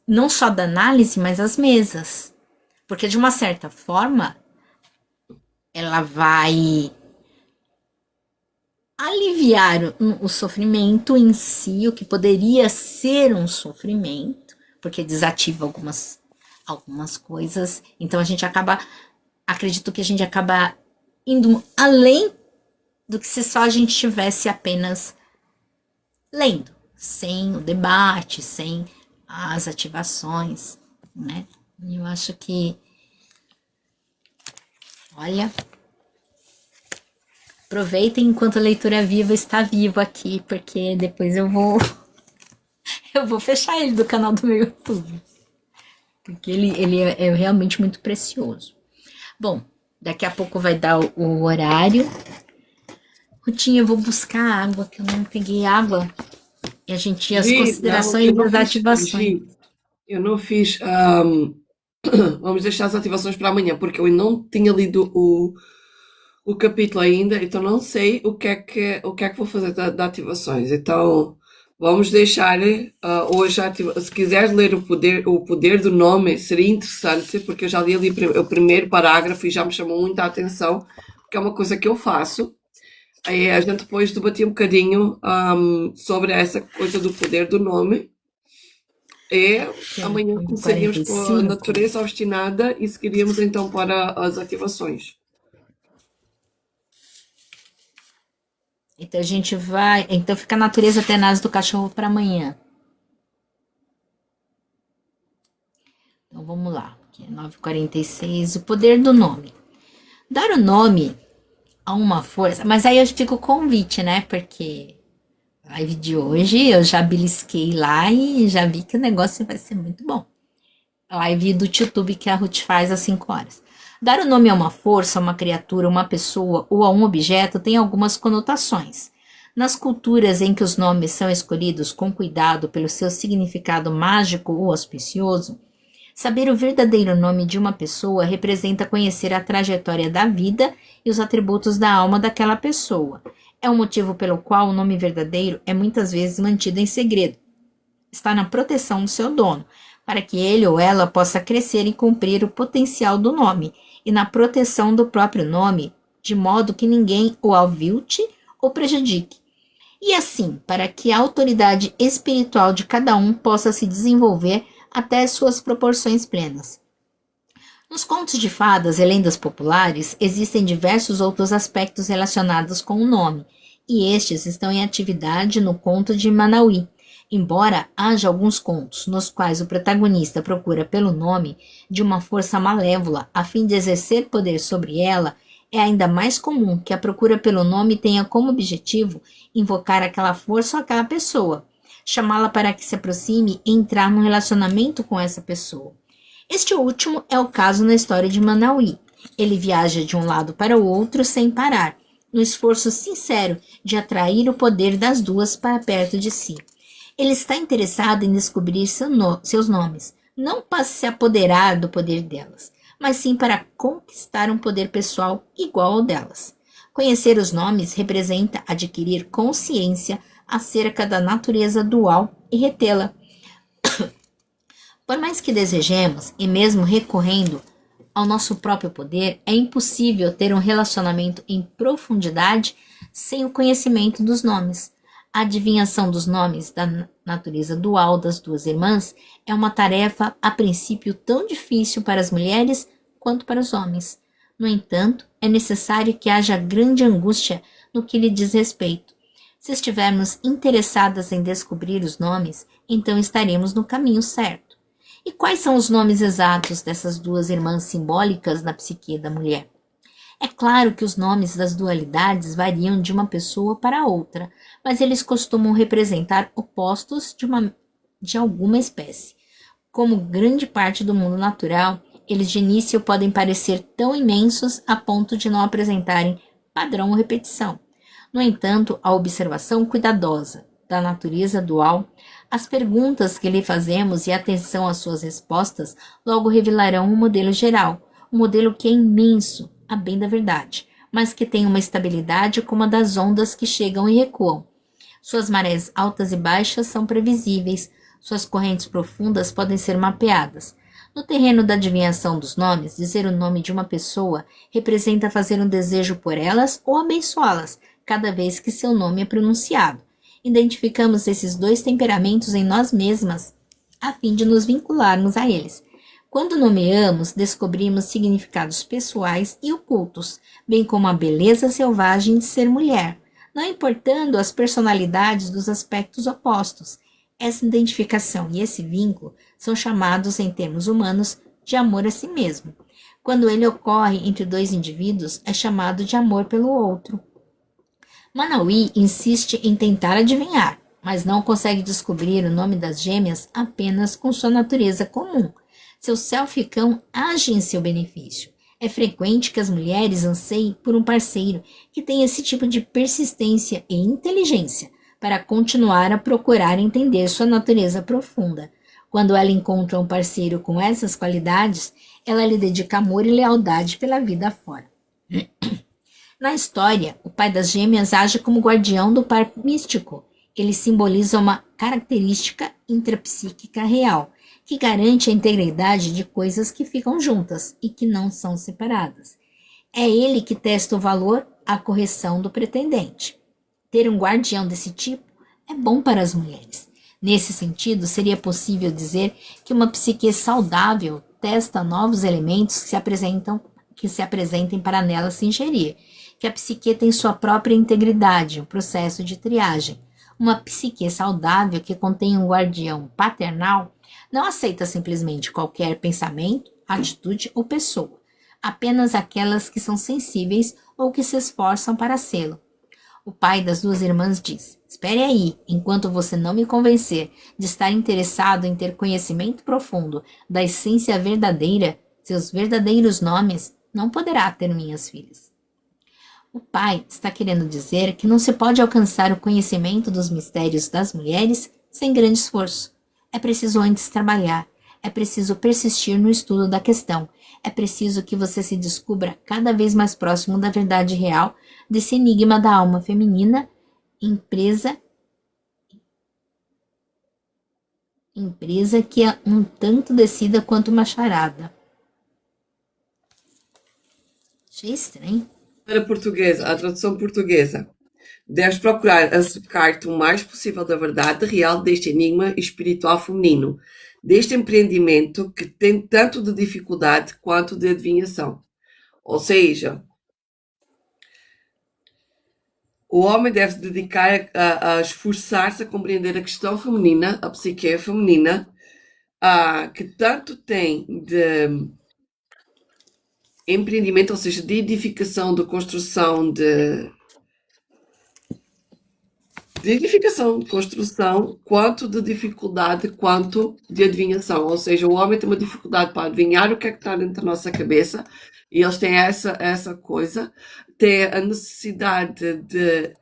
não só da análise, mas as mesas. Porque, de uma certa forma, ela vai aliviar o sofrimento em si, o que poderia ser um sofrimento, porque desativa algumas coisas. Então a gente acaba, acredito que a gente acaba indo além do que se só a gente estivesse apenas lendo, sem o debate, sem as ativações, né? Eu acho que, olha, aproveitem enquanto a leitura viva está viva aqui, porque depois eu vou fechar ele do canal do meu YouTube, porque ele é realmente muito precioso. Bom, daqui a pouco vai dar o horário. Rutinha, eu vou buscar água, que eu não peguei água. E a gente, as considerações das ativações. Eu não fiz. Vamos deixar as ativações para amanhã, porque eu não tinha lido o capítulo ainda, então não sei o que é que vou fazer de ativações. Então vamos deixar hoje se quiseres ler o poder do nome, seria interessante, porque eu já li ali o primeiro parágrafo e já me chamou muita atenção, porque é uma coisa que eu faço. Aí a gente depois debatia um bocadinho sobre essa coisa do poder do nome. E amanhã começaríamos com a natureza obstinada e seguiríamos então para as ativações. Então a gente vai. Então fica a natureza tenaz do cachorro para amanhã. Então vamos lá. Aqui é 9h46. O poder do nome. Dar o nome a uma força. Mas aí eu fico o convite, né? Porque a live de hoje eu já belisquei lá e já vi que o negócio vai ser muito bom. A live do YouTube que a Ruth faz às 5 horas. Dar o nome a uma força, a uma criatura, uma pessoa ou a um objeto tem algumas conotações. Nas culturas em que os nomes são escolhidos com cuidado pelo seu significado mágico ou auspicioso, saber o verdadeiro nome de uma pessoa representa conhecer a trajetória da vida e os atributos da alma daquela pessoa. É o motivo pelo qual o nome verdadeiro é muitas vezes mantido em segredo. Está na proteção do seu dono, para que ele ou ela possa crescer e cumprir o potencial do nome, e na proteção do próprio nome, de modo que ninguém o avilte ou prejudique. E assim, para que a autoridade espiritual de cada um possa se desenvolver até suas proporções plenas. Nos contos de fadas e lendas populares, existem diversos outros aspectos relacionados com o nome, e estes estão em atividade no conto de Manauí. Embora haja alguns contos nos quais o protagonista procura pelo nome de uma força malévola a fim de exercer poder sobre ela, é ainda mais comum que a procura pelo nome tenha como objetivo invocar aquela força ou aquela pessoa, chamá-la para que se aproxime e entrar num relacionamento com essa pessoa. Este último é o caso na história de Manauí. Ele viaja de um lado para o outro sem parar, no esforço sincero de atrair o poder das duas para perto de si. Ele está interessado em descobrir seus nomes, não para se apoderar do poder delas, mas sim para conquistar um poder pessoal igual ao delas. Conhecer os nomes representa adquirir consciência acerca da natureza dual e retê-la. Por mais que desejemos, e mesmo recorrendo ao nosso próprio poder, é impossível ter um relacionamento em profundidade sem o conhecimento dos nomes. A adivinhação dos nomes da natureza dual das duas irmãs é uma tarefa, a princípio, tão difícil para as mulheres quanto para os homens. No entanto, é necessário que haja grande angústia no que lhe diz respeito. Se estivermos interessadas em descobrir os nomes, então estaremos no caminho certo. E quais são os nomes exatos dessas duas irmãs simbólicas na psique da mulher? É claro que os nomes das dualidades variam de uma pessoa para outra, mas eles costumam representar opostos de alguma espécie. Como grande parte do mundo natural, eles de início podem parecer tão imensos a ponto de não apresentarem padrão ou repetição. No entanto, a observação cuidadosa da natureza dual, as perguntas que lhe fazemos e a atenção às suas respostas logo revelarão um modelo geral, um modelo que é imenso, a bem da verdade, mas que tem uma estabilidade como a das ondas que chegam e recuam. Suas marés altas e baixas são previsíveis, suas correntes profundas podem ser mapeadas. No terreno da adivinhação dos nomes, dizer o nome de uma pessoa representa fazer um desejo por elas ou abençoá-las, cada vez que seu nome é pronunciado. Identificamos esses dois temperamentos em nós mesmas, a fim de nos vincularmos a eles. Quando nomeamos, descobrimos significados pessoais e ocultos, bem como a beleza selvagem de ser mulher, não importando as personalidades dos aspectos opostos. Essa identificação e esse vínculo são chamados, em termos humanos, de amor a si mesmo. Quando ele ocorre entre dois indivíduos, é chamado de amor pelo outro. Manauí insiste em tentar adivinhar, mas não consegue descobrir o nome das gêmeas apenas com sua natureza comum. Seu self-cão age em seu benefício. É frequente que as mulheres anseiem por um parceiro que tenha esse tipo de persistência e inteligência para continuar a procurar entender sua natureza profunda. Quando ela encontra um parceiro com essas qualidades, ela lhe dedica amor e lealdade pela vida fora. Na história, o pai das gêmeas age como guardião do par místico. Ele simboliza uma característica intrapsíquica real, que garante a integridade de coisas que ficam juntas e que não são separadas. É ele que testa o valor à correção do pretendente. Ter um guardião desse tipo é bom para as mulheres. Nesse sentido, seria possível dizer que uma psique saudável testa novos elementos que se apresentem para nela se ingerir, que a psique tem sua própria integridade, o processo de triagem. Uma psique saudável que contém um guardião paternal não aceita simplesmente qualquer pensamento, atitude ou pessoa, apenas aquelas que são sensíveis ou que se esforçam para sê-lo. O pai das duas irmãs diz: espere aí, enquanto você não me convencer de estar interessado em ter conhecimento profundo da essência verdadeira, seus verdadeiros nomes, não poderá ter minhas filhas. O pai está querendo dizer que não se pode alcançar o conhecimento dos mistérios das mulheres sem grande esforço. É preciso antes trabalhar, é preciso persistir no estudo da questão, é preciso que você se descubra cada vez mais próximo da verdade real desse enigma da alma feminina, empresa que é um tanto descida quanto uma charada. Achei estranho. Para portuguesa, a tradução portuguesa. Deves procurar acercar-te o mais possível da verdade real deste enigma espiritual feminino, deste empreendimento que tem tanto de dificuldade quanto de adivinhação. Ou seja, o homem deve se dedicar a esforçar-se a compreender a questão feminina, a psique feminina, que tanto tem de empreendimento, ou seja, de edificação, de construção, de edificação, de construção, quanto de dificuldade, quanto de adivinhação. Ou seja, o homem tem uma dificuldade para adivinhar o que é que está dentro da nossa cabeça, e eles têm essa coisa, têm a necessidade de.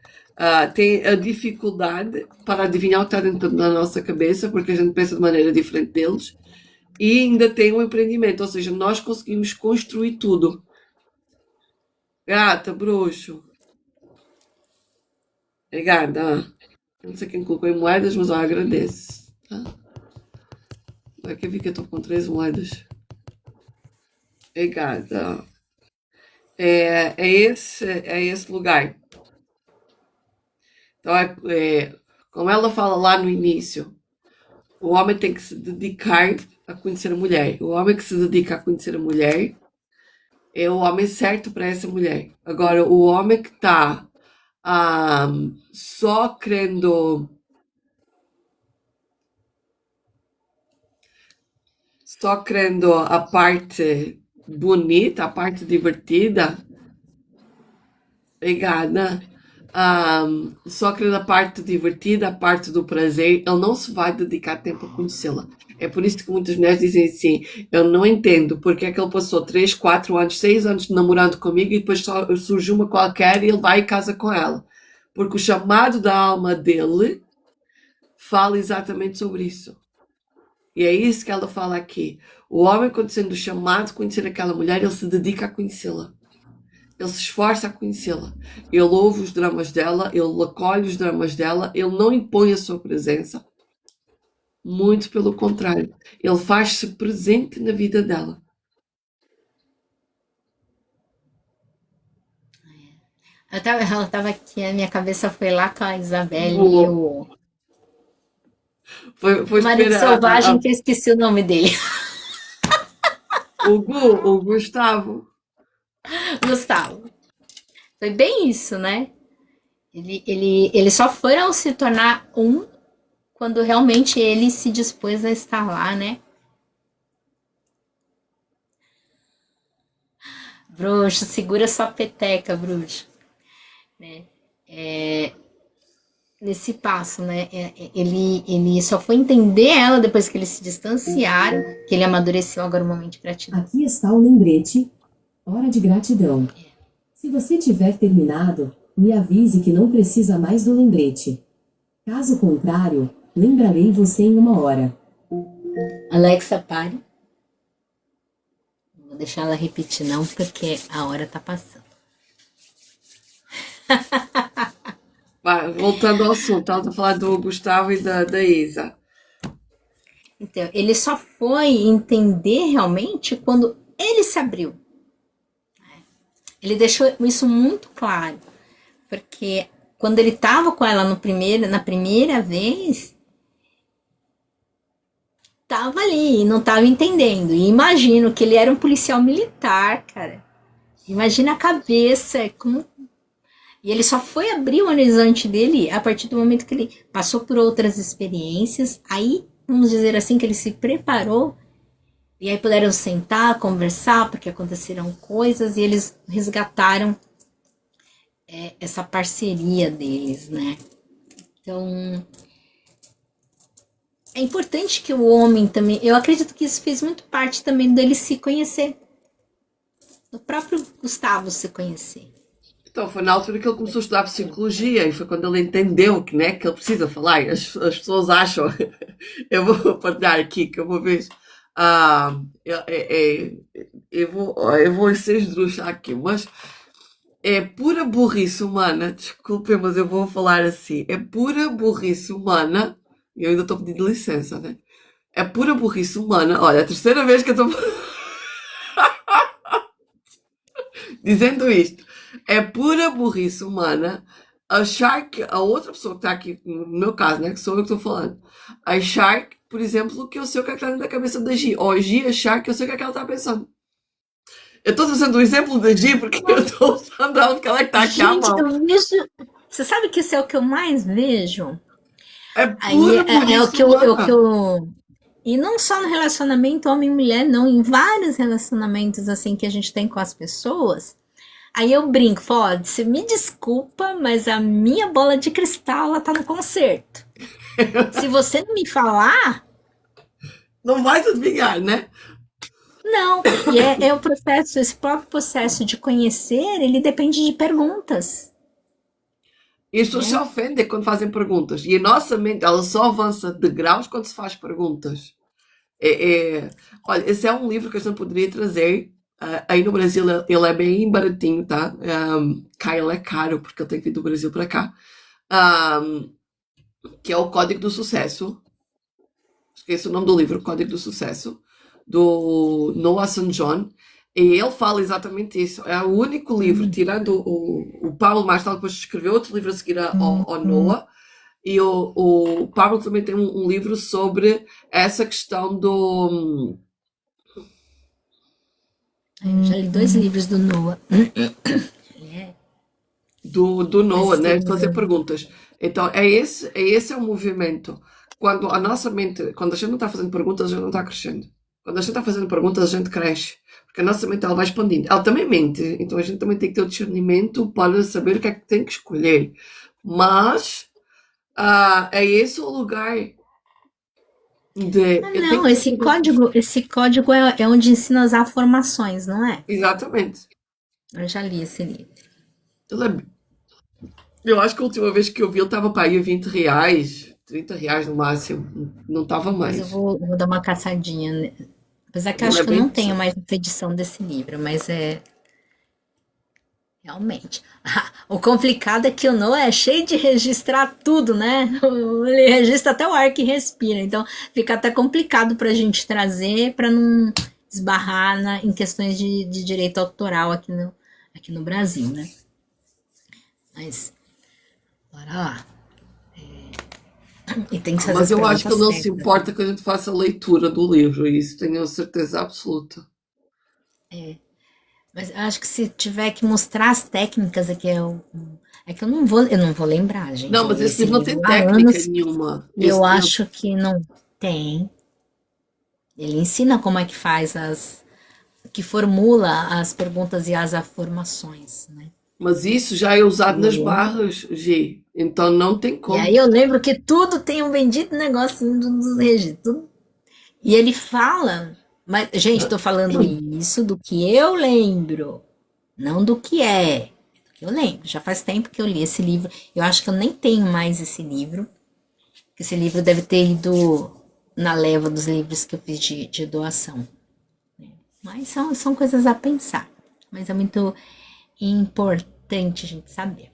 Têm a dificuldade para adivinhar o que está dentro da nossa cabeça, porque a gente pensa de maneira diferente deles, e ainda tem um empreendimento, ou seja, nós conseguimos construir tudo. Gata, bruxo. Obrigada. Não sei quem colocou em moedas, mas eu agradeço. Tá? Agora que eu vi que eu estou com 3 moedas. Obrigada. É esse lugar. Então, como ela fala lá no início, o homem tem que se dedicar a conhecer a mulher. O homem que se dedica a conhecer a mulher é o homem certo para essa mulher. Agora, o homem que está só querendo a parte bonita, a parte divertida, obrigada. Só querendo a parte divertida, a parte do prazer, ele não se vai dedicar tempo a conhecê-la. É por isso que muitas mulheres dizem assim: eu não entendo porque é que ele passou 3, 4 anos, 6 anos namorando comigo e depois só surgiu uma qualquer e ele vai e casa com ela. Porque o chamado da alma dele fala exatamente sobre isso. E é isso que ela fala aqui. O homem, quando sendo chamado a conhecer aquela mulher, ele se dedica a conhecê-la. Ele se esforça a conhecê-la. Ele ouve os dramas dela, ele acolhe os dramas dela, ele não impõe a sua presença. Muito pelo contrário. Ele faz-se presente na vida dela. Ela tava aqui, a minha cabeça foi lá com a Isabelle e o Foi marido ver selvagem, que eu esqueci o nome dele. o Gustavo. Gustavo. Foi bem isso, né? Ele só foram se tornar um quando realmente ele se dispôs a estar lá, né? Bruxo, segura sua peteca, bruxo. Né? Nesse passo, né? Ele só foi entender ela depois que eles se distanciaram, que ele amadureceu agora o momento de gratidão. Aqui está o lembrete. Hora de gratidão. Se você tiver terminado, me avise que não precisa mais do lembrete. Caso contrário, lembrarei você em 1 hora. Alexa, pare. Não vou deixar ela repetir não, porque a hora tá passando. Voltando ao assunto, estava a falar do Gustavo e da Isa. Então, ele só foi entender realmente quando ele se abriu. Ele deixou isso muito claro, porque quando ele estava com ela na primeira vez, estava ali e não estava entendendo. E imagino que ele era um policial militar, cara. Imagina a cabeça, como... E ele só foi abrir o horizonte dele a partir do momento que ele passou por outras experiências. Aí, vamos dizer assim, que ele se preparou. E aí puderam sentar, conversar, porque aconteceram coisas. E eles resgataram essa parceria deles, né? Então, é importante que o homem também... Eu acredito que isso fez muito parte também dele se conhecer. Do próprio Gustavo se conhecer. Então, foi na altura que ele começou a estudar psicologia e foi quando ele entendeu que, né, que ele precisa falar. As pessoas acham, eu vou partilhar aqui, que uma vez, eu vou ser esdrúxula aqui, mas é pura burrice humana, desculpem, mas eu vou falar assim, é pura burrice humana, e eu ainda estou pedindo licença, né? É pura burrice humana, olha, a terceira vez que eu estou dizendo isto. É pura burrice humana achar que a outra pessoa que está aqui, no meu caso, né, que sou eu que estou falando, achar, por exemplo, que eu sei o que é que está dentro da cabeça da Gi, ou a Gi achar que eu sei o que é que ela está pensando. Eu estou trazendo o exemplo da Gi porque eu estou usando ela porque ela está aqui à mão. Eu vejo... Você sabe que isso é o que eu mais vejo? É pura burrice humana. E não só no relacionamento homem-mulher, não, em vários relacionamentos assim que a gente tem com as pessoas. Aí eu brinco, falo, você me desculpa, mas a minha bola de cristal, ela tá no concerto. Se você não me falar... Não vai se adivinhar, né? Não, e é o processo, esse próprio processo de conhecer, ele depende de perguntas. E as pessoas se ofendem quando fazem perguntas. E a nossa mente, ela só avança de graus quando se faz perguntas. Olha, esse é um livro que a gente poderia trazer. Aí no Brasil ele é bem baratinho, tá? Cá ele é caro, porque eu tenho que vir do Brasil para cá. Que é o Código do Sucesso. Esqueci o nome do livro, Código do Sucesso, do Noah St. John. E ele fala exatamente isso. É o único livro, tirando o Pablo mais tarde depois escreveu outro livro a seguir ao Noah, e o Pablo também tem um livro sobre essa questão do... Eu já li 2 livros do Noah. do Noah, Mas né? tem- De fazer perguntas. Então, é esse o movimento. Quando a nossa mente, quando a gente não está fazendo perguntas, a gente não está crescendo. Quando a gente está fazendo perguntas, a gente cresce. Porque a nossa mente ela vai expandindo. Ela também mente, então a gente também tem que ter o discernimento para saber o que é que tem que escolher. Mas é esse o lugar de. Ah, Eu tenho não, que esse código é onde ensina a usar formações, não é? Exatamente. Eu já li esse livro. Eu lembro. Eu acho que a última vez que eu vi ele estava para aí a R$ 20, R$ 30 no máximo. Não estava Mas eu mais. vou dar uma caçadinha, né? Apesar que eu Ele acho é que eu não bem. tenho mais essa edição desse livro, mas é realmente. O complicado é que o Noah é cheio de registrar tudo, né? Ele registra até o ar que respira, então fica até complicado para a gente trazer para não esbarrar em questões de direito autoral aqui no Brasil, né? Mas, bora lá. E tem que fazer Mas as eu acho que perguntas ele não se certas, né? importa que a gente faça a leitura do livro, isso tenho a certeza absoluta. Mas eu acho que se tiver que mostrar as técnicas é que eu não vou lembrar, gente. Não, Eu mas li esse esse livro não tem livro há técnica anos nenhuma. e eu acho que não tem. Ele ensina como é que que formula as perguntas e as afirmações, né? Mas isso já é usado E eu nas lembro. barras, G. Então não tem E aí como. eu lembro que tudo tem um bendito negocinho dos registros. E ele fala, mas, gente, estou falando isso do que eu lembro, não do que é. Do que eu lembro. Já faz tempo que eu li esse livro. Eu acho que eu nem tenho mais esse livro. Esse livro deve ter ido na leva dos livros que eu fiz de doação. Mas são coisas a pensar. Mas é muito importante a gente saber.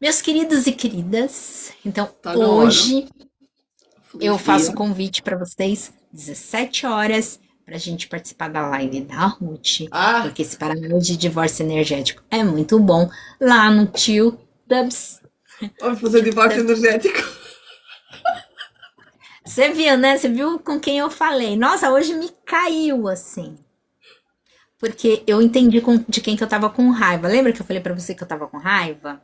Meus queridos e queridas, então Está na hora. hoje eu Feliz faço dia. convite para vocês, 17 horas, para a gente participar da live da Ruth, Ah, porque esse paranauê de divórcio energético é muito bom, lá no Tio Dubs. vamos fazer divórcio energético. Você viu, né? Você viu com quem eu falei? Nossa, hoje me caiu assim. Porque eu entendi de quem que eu tava com raiva. Lembra que eu falei para você que eu tava com raiva?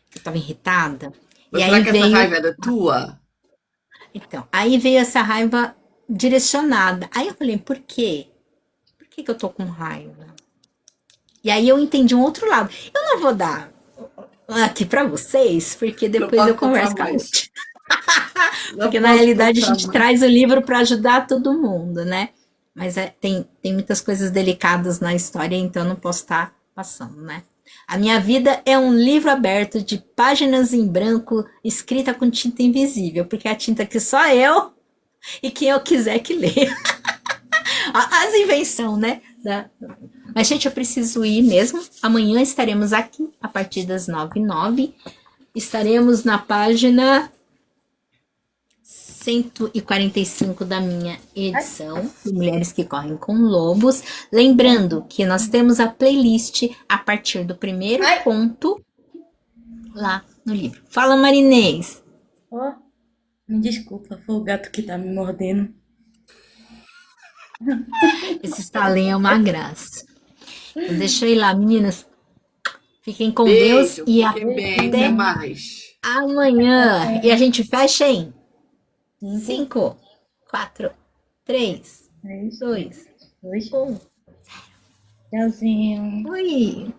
Que eu tava irritada? Mas E será aí que essa veio. raiva é da tua? Então, aí veio essa raiva direcionada. Aí eu falei, por quê? Por que que eu tô com raiva? E aí eu entendi um outro lado. Eu não vou dar aqui pra vocês, porque Não depois pode eu contar converso com a mais. Ruth. Não Porque na posso realidade a contar gente mais. traz o livro para ajudar todo mundo, né? Mas tem muitas coisas delicadas na história, então eu não posso estar passando, né? A minha vida é um livro aberto de páginas em branco, escrita com tinta invisível, porque é a tinta que só eu e quem eu quiser que leia. As invenções, né? Mas, gente, eu preciso ir mesmo. Amanhã estaremos aqui a partir das 9h09. Estaremos na página 145 da minha edição de Mulheres que Correm com Lobos. Lembrando que nós temos a playlist a partir do primeiro ponto lá no livro. Fala, Marinês. Ó, me desculpa, foi o gato que tá me mordendo. Esse estalinho é uma graça. Então, deixa eu ir lá, meninas. Fiquem com Deus Beijo, e fiquem bem, até até mais. amanhã. E a gente fecha em 5, 5, 4, 3, 3, 2, 2, 1. tchauzinho. Oi!